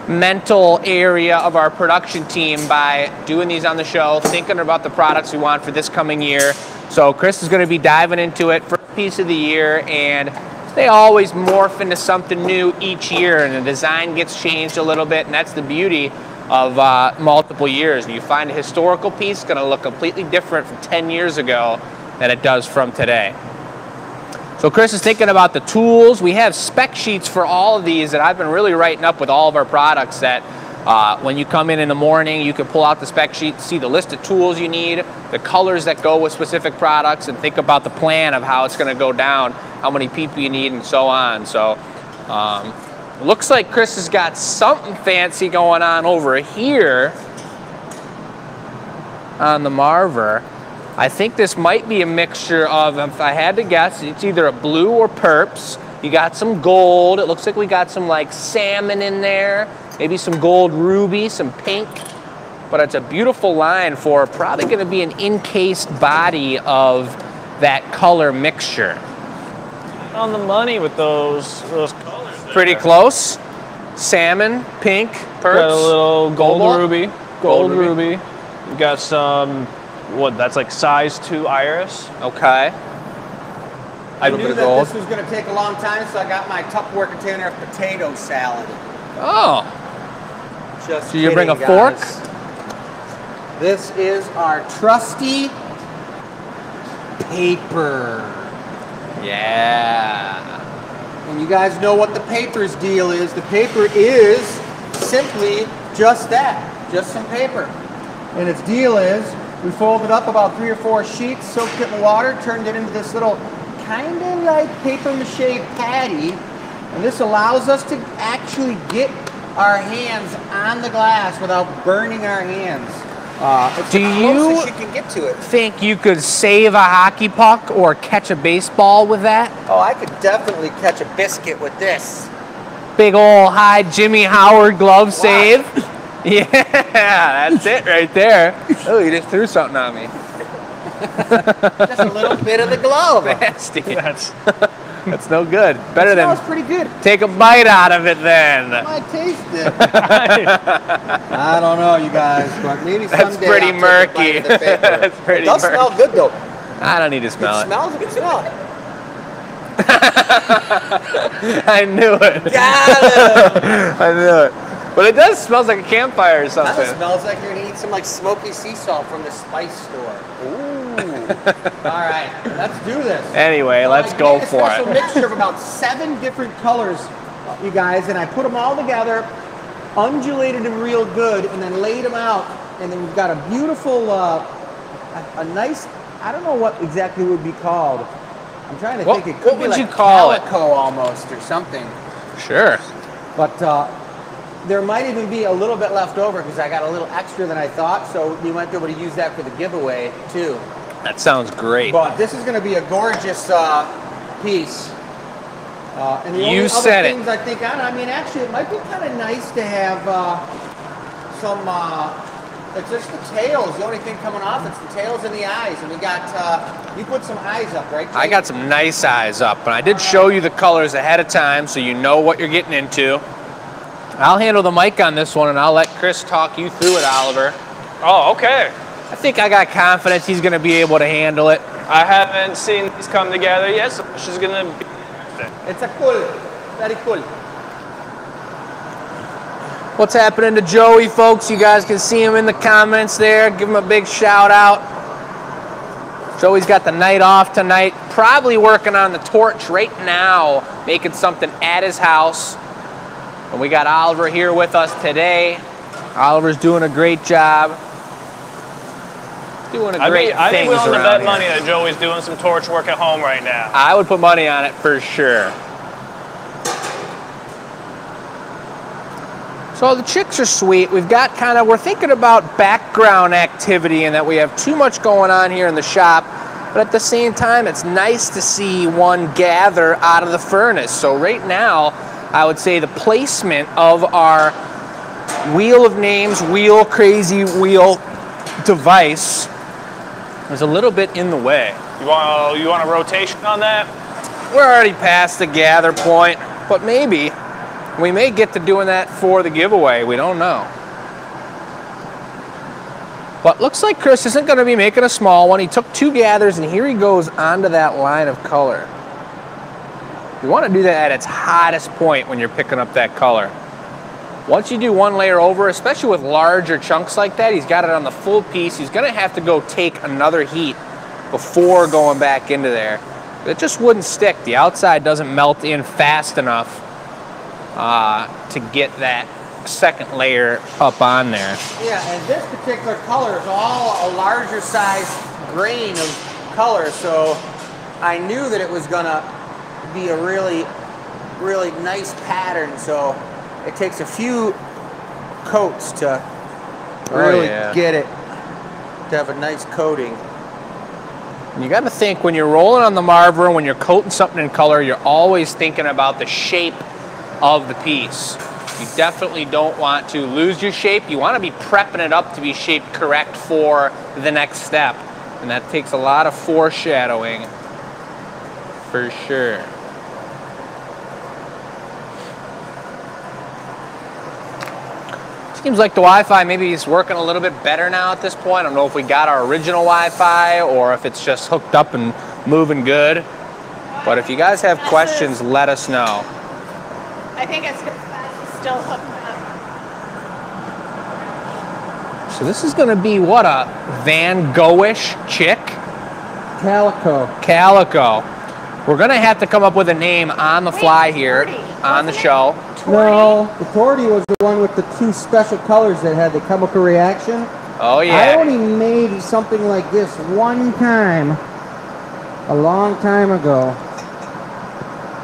mental area of our production team by doing these on the show, thinking about the products we want for this coming year. So Chris is going to be diving into it first piece of the year, and they always morph into something new each year, and the design gets changed a little bit, and that's the beauty of multiple years. You find a historical piece going to look completely different from 10 years ago than it does from today. So Chris is thinking about the tools. We have spec sheets for all of these that I've been really writing up with all of our products that when you come in the morning, you can pull out the spec sheet, see the list of tools you need, the colors that go with specific products, and think about the plan of how it's going to go down, how many people you need, and so on. So looks like Chris has got something fancy going on over here on the Marver. I think this might be a mixture of, if I had to guess, it's either a blue or perps. You got some gold. It looks like we got some like salmon in there. Maybe some gold ruby, some pink. But it's a beautiful line for probably going to be an encased body of that color mixture. On the money with those colors. Pretty close. Salmon, pink, perps. Got a little gold Cobalt? ruby. Gold ruby. You got some, that's like size 2 iris. Okay. I knew that this was going to take a long time, so I got my Tupperware container of potato salad. Oh. Just So you bring a kidding, fork? guys. This is our trusty paper. Yeah. And you guys know what the paper's deal is. The paper is simply just that, just some paper. And its deal is we folded up about 3 or 4 sheets, soaked it in water, turned it into this little kind of like paper mache patty. And this allows us to actually get our hands on the glass without burning our hands. It's Do the you closest you can get to it. think you could save a hockey puck or catch a baseball with that? Oh, I could definitely catch a biscuit with this. Big ol' high Jimmy Howard glove save. Yeah, that's it right there. Oh, you just threw something on me. Just a little bit of the glove. Nasty. That's no good. Better It than smells pretty good. take a bite out of it then. I might taste it. I don't know, you guys, but maybe someday That's pretty I'll murky. take a bite of the paper. That's pretty It does murky. smell good though. I don't need to smell It it. smells a good smell. I knew it. Got it. I knew it. But it does smell like a campfire or Kind of something. smells like you're gonna eat some like smoky sea salt from the spice store. Ooh. All right, let's do this. Anyway, let's I go made a for special it. mixture of about 7 different colors, you guys, and I put them all together, undulated them real good, and then laid them out. And then we've got a beautiful, a nice, I don't know what exactly it would be called. I'm trying to think. It could what be would like you call it? calico almost or something. Sure. But there might even be a little bit left over because I got a little extra than I thought, so you might be able to use that for the giveaway too. That sounds great. But this is going to be a gorgeous piece. And the You only said other it. things I think on, I mean, actually, it might be kind of nice to have some. It's just the tails. The only thing coming off, it's the tails and the eyes. And we got. You put some eyes up, right? I got some nice eyes up, and I did show you the colors ahead of time so you know what you're getting into. I'll handle the mic on this one, and I'll let Chris talk you through it, Oliver. Oh, okay. I think I got confidence he's going to be able to handle it. I haven't seen these come together yet, so she's gonna be. It's a cool, very cool. What's happening to Joey, folks? You guys can see him in the comments there. Give him a big shout out. Joey's got the night off tonight. Probably working on the torch right now, making something at his house. And we got Oliver here with us today. Oliver's doing a great job. Doing a great I'd be things willing to around bet here. money that Joey's doing some torch work at home right now. I would put money on it for sure. So the chicks are sweet. We've got we're thinking about background activity and that we have too much going on here in the shop. But at the same time, it's nice to see one gather out of the furnace. So right now, I would say the placement of our wheel of names, crazy wheel device is a little bit in the way. You want a rotation on that? We're already past the gather point, but maybe we may get to doing that for the giveaway. We don't know. But looks like Chris isn't going to be making a small one. He took 2 gathers, and here he goes onto that line of color. You want to do that at its hottest point when you're picking up that color. Once you do 1 layer over, especially with larger chunks like that, he's got it on the full piece. He's going to have to go take another heat before going back into there. It just wouldn't stick. The outside doesn't melt in fast enough to get that second layer up on there. Yeah, and this particular color is all a larger size grain of color, so I knew that it was gonna be a really, really nice pattern. So it takes a few coats to really get it to have a nice coating. You got to think when you're rolling on the Marver, when you're coating something in color, you're always thinking about the shape of the piece. You definitely don't want to lose your shape. You want to be prepping it up to be shaped correct for the next step. And that takes a lot of foreshadowing for sure. Seems like the Wi-Fi maybe is working a little bit better now at this point. I don't know if we got our original Wi-Fi or if it's just hooked up and moving good. But if you guys have questions, let us know. I think it's still hooked up. So this is gonna be what, a Van Gogh-ish chick? Calico. Calico. We're gonna have to come up with a name on the fly here on the show. No, the Torty was the one with the 2 special colors that had the chemical reaction. Oh I yeah. only made something like this one time, a long time ago.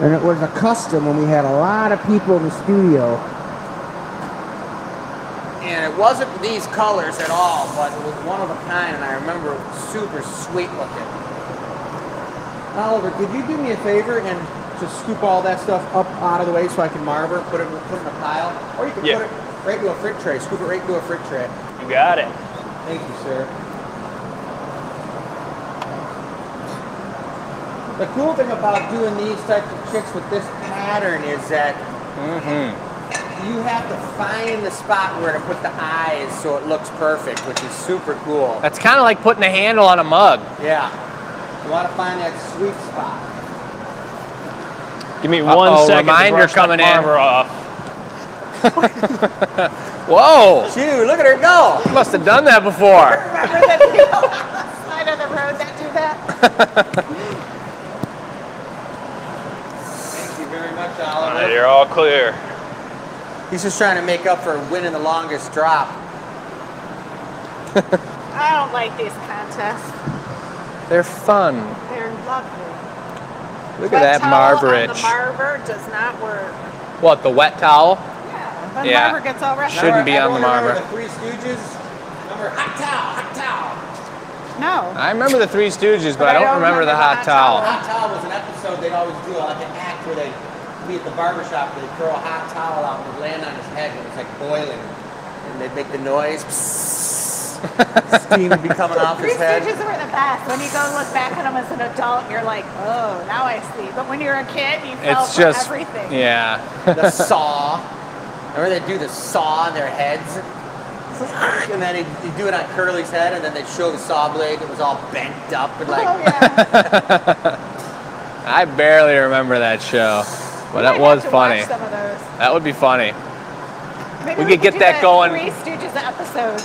And it was a custom when we had a lot of people in the studio. And it wasn't these colors at all, but it was one of a kind, and I remember it was super sweet looking. Oliver, could you do me a favor and just scoop all that stuff up out of the way so I can marver, put it in a pile? Or you can put it right into a frit tray. Scoop it right into a frit tray. You got it. Thank you, sir. The cool thing about doing these types of chicks with this pattern is that you have to find the spot where to put the eyes so it looks perfect, which is super cool. That's kind of like putting a handle on a mug. Yeah. You want to find that sweet spot. Give me 1 second reminder to brush coming that in. marver off. Whoa! Shoot, look at her go! Must have done that before. Remember the people on the side of the road that do that? Thank you very much, Oliver. You're all clear. He's just trying to make up for winning the longest drop. I don't like these contests. They're fun. They're lovely. Look Wet at that towel on marverage. the marver does not work. What, the wet towel? Yeah, the Yeah. marver gets all rusty. Shouldn't be on the Everyone marver. remember the Three Stooges? Remember hot towel, hot towel. No. I remember the Three Stooges, but But I don't remember the hot towel. Hot towel was an episode they'd always do, like an act where they'd be at the barbershop, they'd throw a hot towel out and it'd land on his head and it was like boiling. And they'd make the noise. Steam would be coming off Three his head. Stooges were the best. When you go look back at them as an adult, you're like, oh, now I see. But when you're a kid, you fell It's for just, everything. yeah. The saw. Remember they'd do the saw on their heads? And then he'd do it on Curly's head, and then they'd show the saw blade that was all bent up and like. Oh, yeah. I barely remember that show, but that Might was have to watch funny. some of those. That would be funny. Maybe We could get do that a going. Three Stooges episode.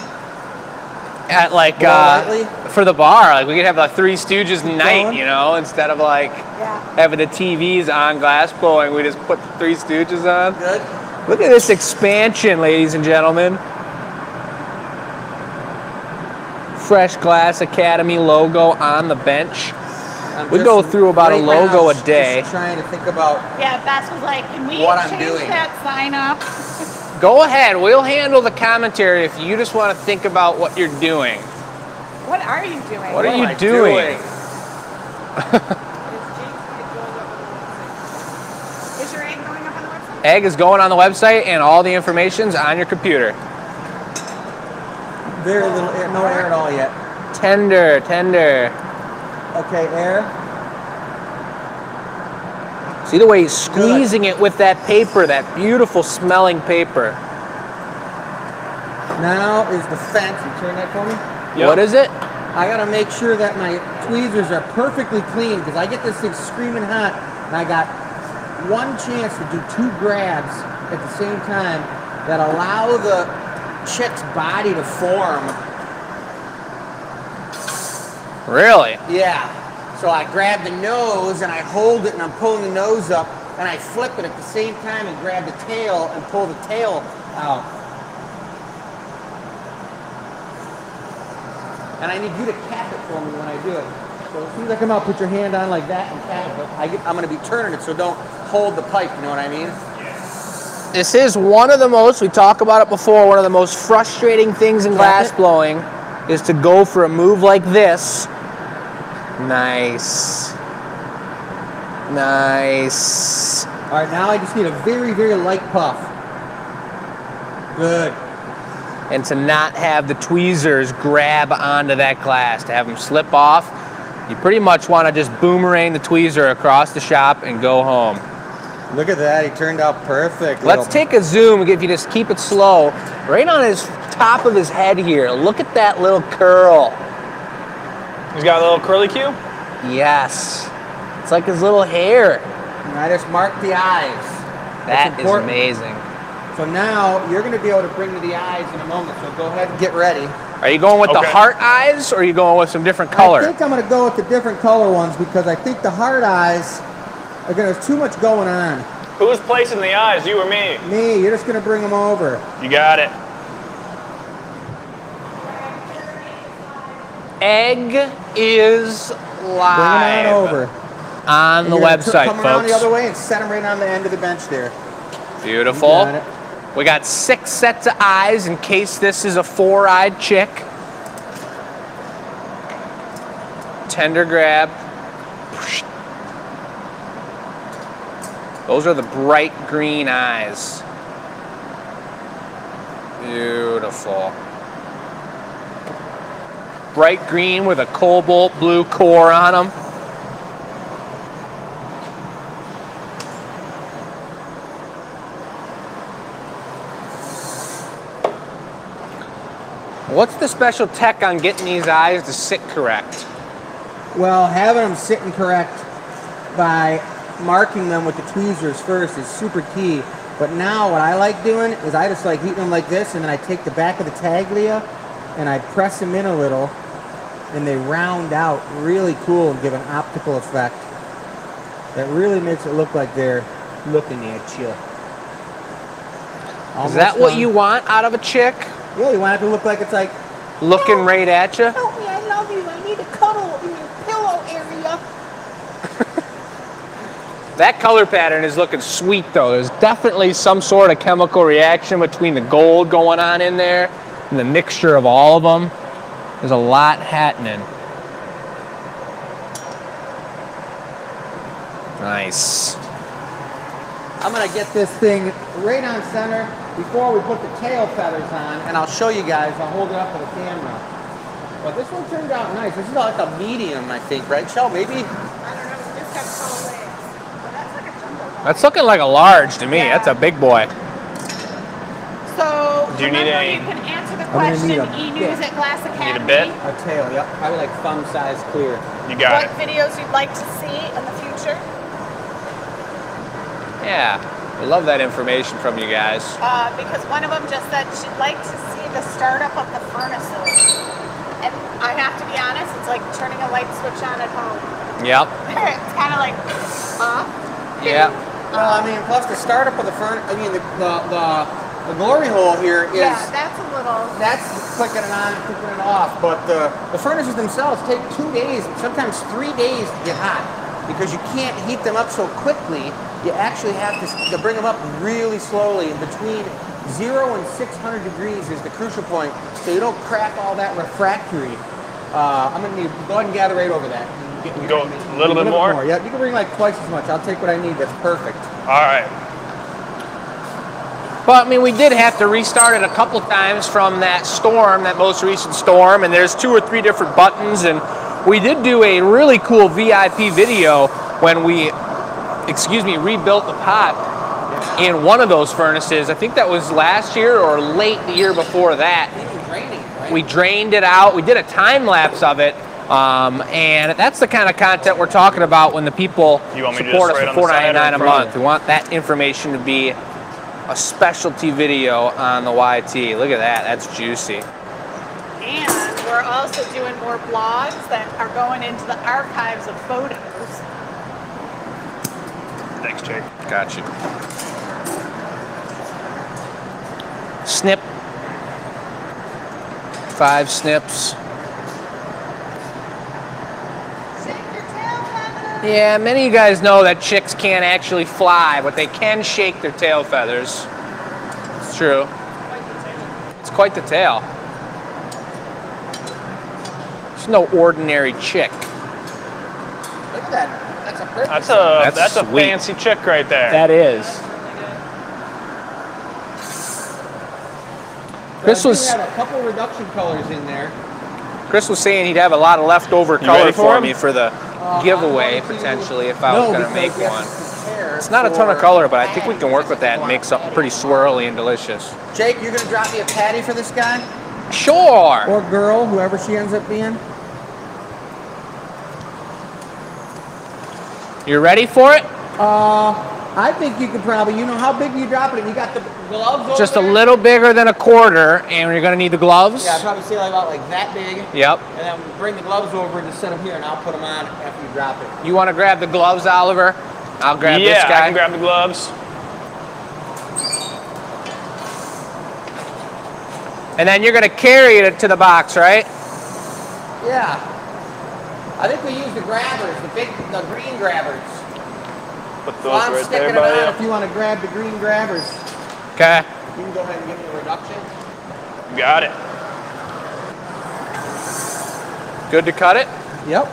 At like Lightly? for the bar, like we could have a Three Stooges night, going. you know, instead of like Yeah. having the TVs on glass blowing, we just put the Three Stooges on. Good. Look at this expansion, ladies and gentlemen. Fresh Glass Academy logo on the bench. We go through about a right logo now, a day. Just trying to think about. Yeah, Bess was like, can we What I'm change doing. that sign up? Go ahead, we'll handle the commentary if you just want to think about what you're doing. What are you doing? What are you am I doing? Is your egg going up on the website? Egg is going on the website and all the information's on your computer. Very little air, no air at all yet. Tender, tender. Okay, air. See the way he's squeezing it with that paper, that beautiful smelling paper. Now is the fence. You turn that for me? Yep. What is it? I gotta make sure that my tweezers are perfectly clean because I get this thing screaming hot and I got one chance to do 2 grabs at the same time that allow the chick's body to form. Really? Yeah. So I grab the nose and I hold it and I'm pulling the nose up and I flip it at the same time and grab the tail and pull the tail out. And I need you to cap it for me when I do it. So as soon as I come out, put your hand on like that and cap it. I'm going to be turning it, so don't hold the pipe, you know what I mean? This is one of the most, we talked about it before, one of the most frustrating things in glass blowing is to go for a move like this. Nice. Nice. All right, now I just need a very, very light puff. Good. And to not have the tweezers grab onto that glass, to have them slip off, you pretty much want to just boomerang the tweezer across the shop and go home. Look at that. He turned out perfect. Let's take a zoom if you just keep it slow. Right on his top of his head here. Look at that little curl. He's got a little curly cue. Yes. It's like his little hair. And I just mark the eyes. That is important. amazing. It's So now you're going to be able to bring me the eyes in a moment. So go ahead and get ready. Are you going with the heart eyes, or are you going with some different color? I think I'm going to go with the different color ones because I think the heart eyes are going to, there's too much going on. Who's placing the eyes, you or me? Me. You're just going to bring them over. You got it. Egg is live. Bring them on over. On the website, come around folks. the other way and set them right on the end of the bench there. Beautiful. We got 6 sets of eyes in case this is a 4-eyed chick. Tender grab. Those are the bright green eyes. Beautiful. Bright green with a cobalt blue core on them. What's the special tech on getting these eyes to sit correct? Well, having them sitting correct by marking them with the tweezers first is super key. But now what I like doing is I just like heating them like this, and then I take the back of the taglia and I press them in a little, and they round out really cool and give an optical effect that really makes it look like they're looking at you. Is that what you want out of a chick? Yeah, you want it to look like it's like looking right at you? Help me, I love you. I need a cuddle in your pillow area. That color pattern is looking sweet, though. There's definitely some sort of chemical reaction between the gold going on in there and the mixture of all of them. There's a lot happening. Nice. I'm gonna get this thing right on center before we put the tail feathers on, and I'll show you guys. I'll hold it up to the camera. But this one turned out nice. This is like a medium, I think, right, Shell? Maybe? I don't know, we just have tall legs. But that's like a jumbo dog. That's looking like a large to me. Yeah. That's a big boy. So, Do you need remember a- you can answer the I'm gonna question, need a e-news bit. at Glass Academy. Need a bit? A tail, yep. Probably like thumb size clear. You got What it. videos you'd like to see in the future? Yeah. We love that information from you guys. Because one of them just said she'd like to see the startup of the furnaces. And I have to be honest, it's like turning a light switch on at home. Yep. It's kind of like, Yeah. Well, I mean, plus the startup of the furnace, I mean, the glory hole here is, yeah, that's a little. that's clicking it on and clicking it off. But the furnaces themselves take 2 days, sometimes 3 days to get hot. Because you can't heat them up so quickly, you actually have to bring them up really slowly. In between 0 and 600 degrees is the crucial point, so you don't crack all that refractory. I'm going to need to go ahead and gather right over that. Go a little bit more? Yeah, you can bring like twice as much. I'll take what I need. That's perfect. All right. But I mean, we did have to restart it a couple times from that storm, that most recent storm, and there's 2 or 3 different buttons, and we did do a really cool VIP video when we, rebuilt the pot in one of those furnaces. I think that was last year or late the year before that. We drained it out. We did a time lapse of it. And that's the kind of content we're talking about when the people You want me to support just us write for on the side or $4.99 in a front? month. We want that information to be a specialty video on the YT. Look at that. That's juicy. And we're also doing more blogs that are going into the archives of photos. Thanks, Jake. Got you. Snip. 5 snips. Yeah, many of you guys know that chicks can't actually fly, but they can shake their tail feathers. It's true. It's quite the tail. It's no ordinary chick. Look at that. That's a perfect. That's a sweet. fancy chick right there. That is. Chris We was have a couple reduction colors in there. Chris was saying he'd have a lot of leftover You color ready for for him? me for the giveaway I'm going to- potentially if I was going to because make we have one. to prepare It's not a ton of for color, but I think we can work patties. with that and make something pretty swirly and delicious. Jake, you're going to drop me a patty for this guy? Sure. Or girl, whoever she ends up being? You ready for it? I think you could probably, you know how big you drop it, and you got the gloves over Just a there? little bigger than a quarter, and you're gonna need the gloves. Yeah, I'd probably say about like that big. Yep. And then bring the gloves over and just set them here, and I'll put them on after you drop it. You want to grab the gloves, Oliver? I'll grab this Yeah, guy. I can grab the gloves. And then you're gonna carry it to the box, right? Yeah. I think we use the grabbers, the green grabbers. Put So those I'm right sticking there, it on buddy. if you want to grab the green grabbers. Okay. You can go ahead and give me a reduction. Got it. Good to cut it? Yep.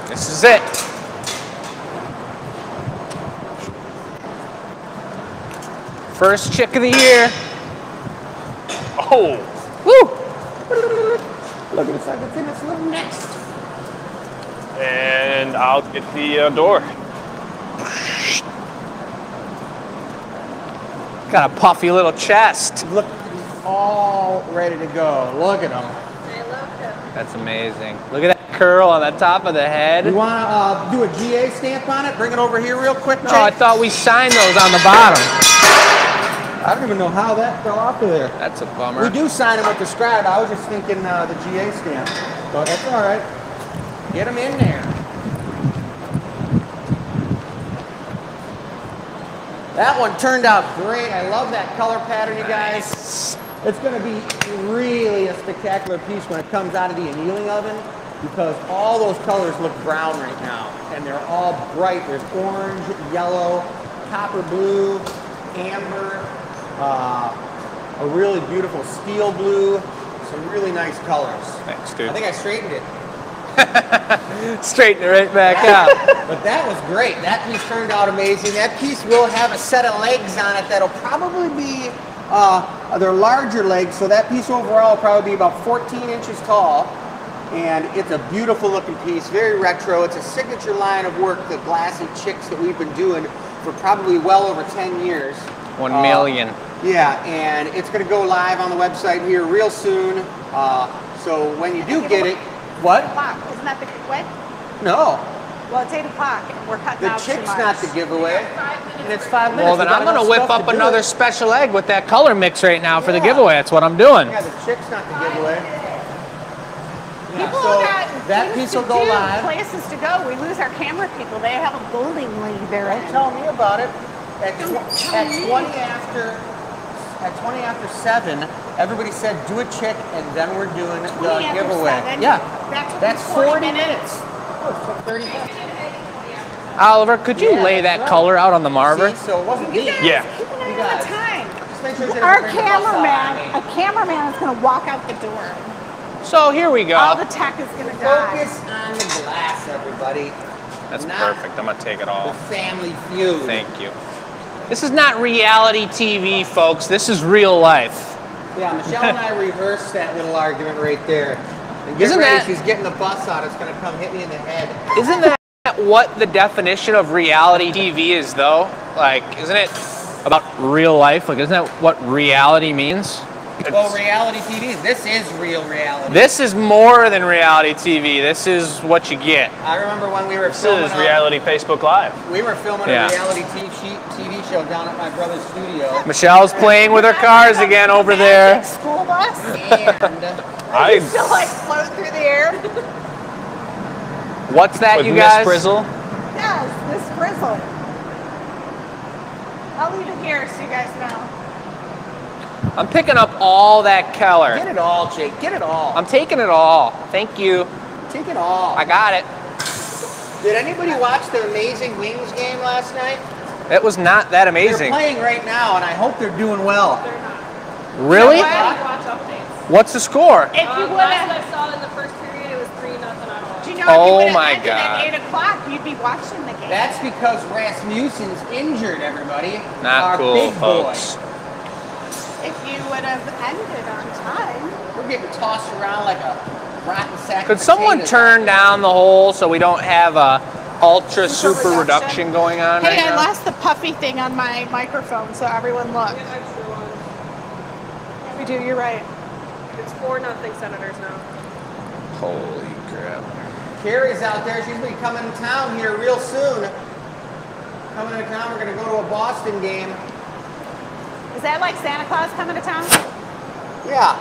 This is it. First chick of the year. Oh, Woo! Look at this, it's in its little nest. and I'll get the door. Got a puffy little chest. Look, he's all ready to go. Look at him. I love him. That's amazing. Look at that curl on the top of the head. You want to do a GA stamp on it? Bring it over here real quick, No, I Jake. thought we signed those on the bottom. I don't even know how that fell off of there. That's a bummer. We do sign them with the scribe. I was just thinking the GA stamp. But that's all right. Get them in there. That one turned out great. I love that color pattern, you guys. It's going to be really a spectacular piece when it comes out of the annealing oven because all those colors look brown right now. And they're all bright. There's orange, yellow, copper blue, amber, a really beautiful steel blue, some really nice colors. Thanks, dude. I think I straightened it. Straighten it right back out. But that was great. That piece turned out amazing. That piece will have a set of legs on it that'll probably be, they're larger legs, so that piece overall will probably be about 14 inches tall. And it's a beautiful looking piece, very retro. It's a signature line of work, the glassy chicks that we've been doing for probably well over 10 years. 1 million. Yeah, and it's going to go live on the website here real soon. So when you do get it, what? O'clock. Isn't that the giveaway? No, Well, it's 8 o'clock. And we're cutting the out too chick's much. not the giveaway. And it's 5 minutes. Well, then We got I'm going to enough whip stuff up to do another it. special egg with that color mix right now for the Yeah. giveaway. That's what I'm doing. Yeah, the chick's not the giveaway. Yeah, People so got that things piece to will go do, live. places to go. We lose our camera people. They have a bowling league there. Don't tell me about it. At 20 after 7, everybody said do a chick, and then we're doing the 20 after giveaway. 7? Yeah, That's that's 40 minutes. Oh, it took 30 minutes. Oliver, could you Yeah, lay that's that right. color out on the marver? See, so it wasn't me. Yeah. Keep an You eye on guys. the time. Just make sure you Our didn't bring the bus cameraman, out. a cameraman is going to walk out the door. So here we go. All the tech is going to die. Focus on the glass, everybody. That's Not perfect. I'm going to take it The all. family feud. Thank you. This is not reality TV, folks. This is real life. Yeah, Michelle and I reversed that little argument right there. And get Isn't ready, that- she's getting the bus out. It's going to come hit me in the head. Isn't that what the definition of reality TV is, though? Like, isn't it about real life? Like, isn't that what reality means? Well, reality TV, this is real reality. This is more than reality TV. This is what you get. I remember when we were This filming is reality Facebook Live. We were filming Yeah. a reality TV show down at my brother's studio. Michelle's playing with her cars again over there. Magic School bus. And I Still like float through the air. What's that, with you Miss guys? Frizzle. Yes, this frizzle. I'll leave it here so you guys know. I'm picking up all that color. get it all, Jake. Get it all. I'm taking it all. Thank you. Take it all. I got it. Did anybody watch the Amazing Wings game last night? It was not that They're amazing. playing right now, and I hope they're doing well. Really? You know I what? watch updates. What's the score? If you would Last have, I saw in the first period, it was 3-0 on all. do you know Oh if you would have my ended God. at 8 o'clock, you'd be watching the game. That's because Rasmussen's injured, everybody. Not Our cool, big folks. boy. If you would have ended on time. We're getting tossed around like a rotten sack Could of someone potatoes. turn down the hole so we don't have a ultra super reduction going on Hey, right I now. lost the puffy thing on my microphone, so everyone look. We do, you're right. It's 4-0 Senators now. Holy crap. Carrie's out there. She's going to be coming to town here real soon. Coming to town. We're going to go to a Boston game. Is that like Santa Claus coming to town? Yeah.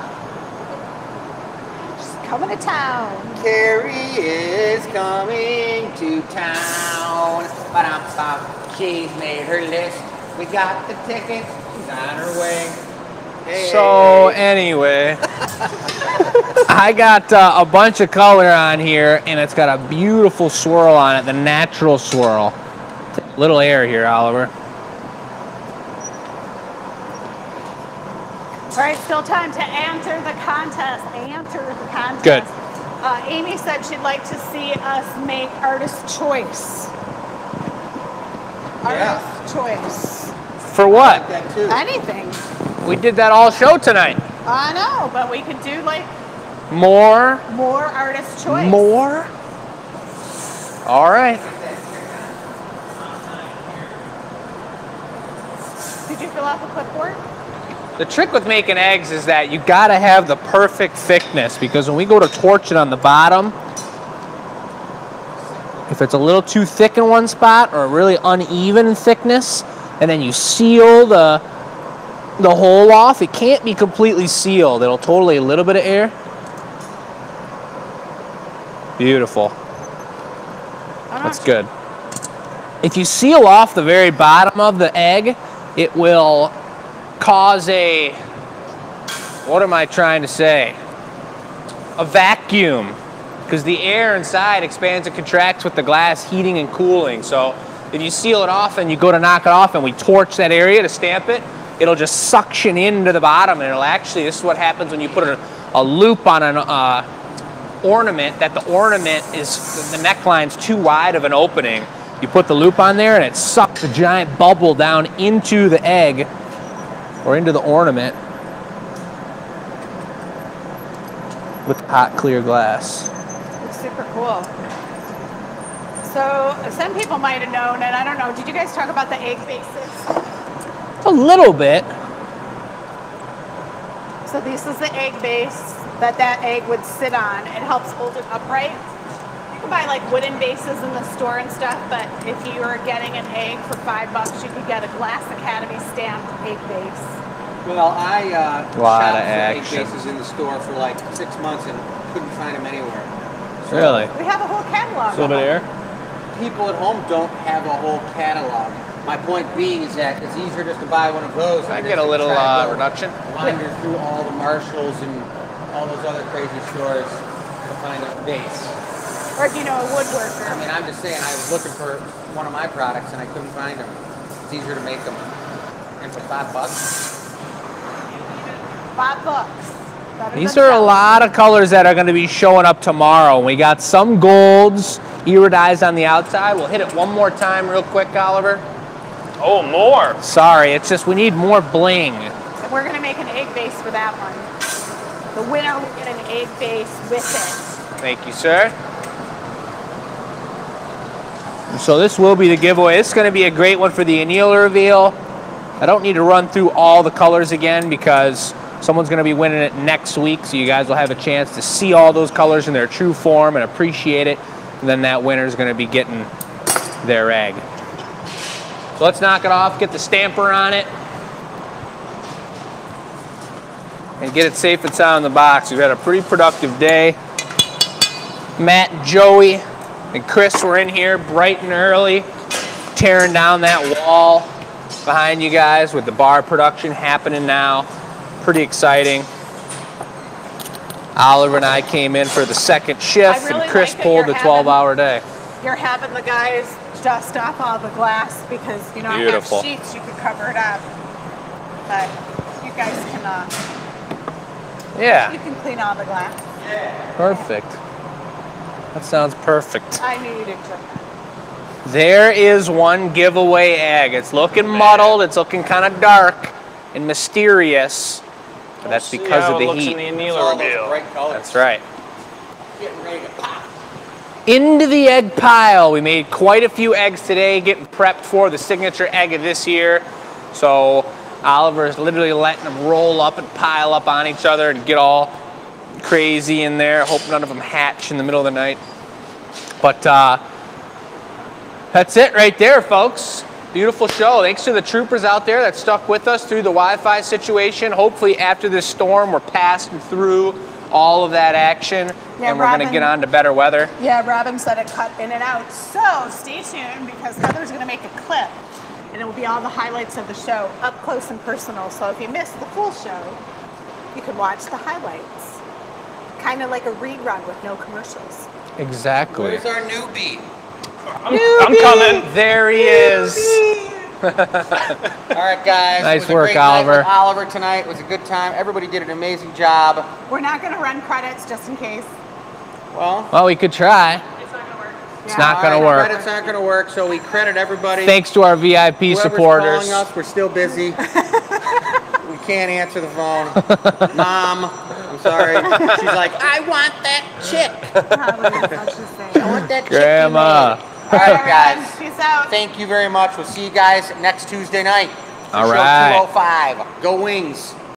Just coming to town. Carrie is coming to town. Ba-dum-bum. She's made her list. We got the tickets. She's on her way. Hey. So anyway, I got a bunch of color on here, and it's got a beautiful swirl on it, the natural swirl. Little air here, Oliver. All right, still time to enter the contest. Enter the contest. Good. Amy said she'd like to see us make artist choice. Artist choice. For what? That too. Anything. We did that all show tonight. I know, but we could do like More? more artist choice. More? All right. Did you fill out the clipboard? The trick with making eggs is that you gotta have the perfect thickness, because when we go to torch it on the bottom, if it's a little too thick in one spot or really uneven in thickness, and then you seal the hole off, it can't be completely sealed. It'll totally a little bit of air. Beautiful. That's good. If you seal off the very bottom of the egg, it will cause a, what am I trying to say? A vacuum, because the air inside expands and contracts with the glass heating and cooling. So if you seal it off and you go to knock it off and we torch that area to stamp it, it'll just suction into the bottom, and it'll actually, this is what happens when you put a loop on an ornament, that the ornament is, the neckline's too wide of an opening. You put the loop on there and it sucks a giant bubble down into the egg or into the ornament with hot clear glass. Looks super cool. So some people might have known, and I don't know, did you guys talk about the egg bases? A little bit. So this is the egg base that egg would sit on. It helps hold it upright. You can buy like wooden bases in the store and stuff, but if you are getting an egg for $5, you could get a Glass Academy stamped egg base. Well, I Lot shopped of for egg action. bases in the store for like 6 months and couldn't find them anywhere. So Really? We have a whole catalog. A little bit of air? people at home don't have a whole catalog. My point being is that it's easier just to buy one of those. I than get a just to little try to go reduction. wander through all the Marshalls and all those other crazy stores to find a base. Or if you know a woodworker. I mean, I'm just saying, I was looking for one of my products and I couldn't find them. It's easier to make them. And for $5, $5. These are a lot of colors that are going to be showing up tomorrow. We got some golds, iridized on the outside. We'll hit it one more time real quick, Oliver. Oh, more. Sorry, it's just we need more bling. And we're going to make an egg base for that one. The winner will get an egg base with it. Thank you, sir. So this will be the giveaway. It's going to be a great one for the anneal reveal. I don't need to run through all the colors again because someone's going to be winning it next week, so you guys will have a chance to see all those colors in their true form and appreciate it. And then that winner is going to be getting their egg. So let's knock it off, get the stamper on it, and get it safe and sound in the box. We've had a pretty productive day. Matt, Joey, and Chris were in here bright and early, tearing down that wall behind you guys with the bar production happening now. Pretty exciting. Oliver and I came in for the second shift, I really and Chris like that pulled the you're having- 12-hour day. You're having the guys dust off all the glass because, you know, Beautiful. I have sheets, you can cover it up. But you guys can, Yeah, you can clean all the glass. perfect. That sounds perfect. I knew you did too. There is one giveaway egg. It's looking muddled, it's looking kind of dark and mysterious, but that's See because how of it the looks heat. in the it's annealer all those reveal. bright colors. That's right. Getting ready to pop. into the egg pile. We made quite a few eggs today, getting prepped for the signature egg of this year. So Oliver is literally letting them roll up and pile up on each other and get all crazy in there. Hope none of them hatch in the middle of the night. But that's it right there, folks. Beautiful show. Thanks to the troopers out there that stuck with us through the Wi-Fi situation. Hopefully after this storm, we're passing through all of that action, and we're going to get on to better weather. Yeah, Robin said it cut in and out. So stay tuned, because Heather's going to make a clip, and it will be all the highlights of the show, up close and personal. So if you missed the full show, you can watch the highlights. Kind of like a rerun with no commercials. Exactly. Where's our newbie? I'm coming. There he is. All right, guys. Nice it was a work, great night Oliver. with Oliver tonight. It was a good time. Everybody did an amazing job. We're not going to run credits just in case. Well, we could try. It's not gonna work. It's not going to work. Credits aren't going to work, so we credit everybody. Thanks to our VIP Whoever's supporters. calling us, we're still busy. We can't answer the phone. Mom, I'm sorry. She's like, I want that chick. I want that Grandma. chick. All right, guys. Peace out. Thank you very much. We'll see you guys next Tuesday night. All right. Show 205. Go Wings.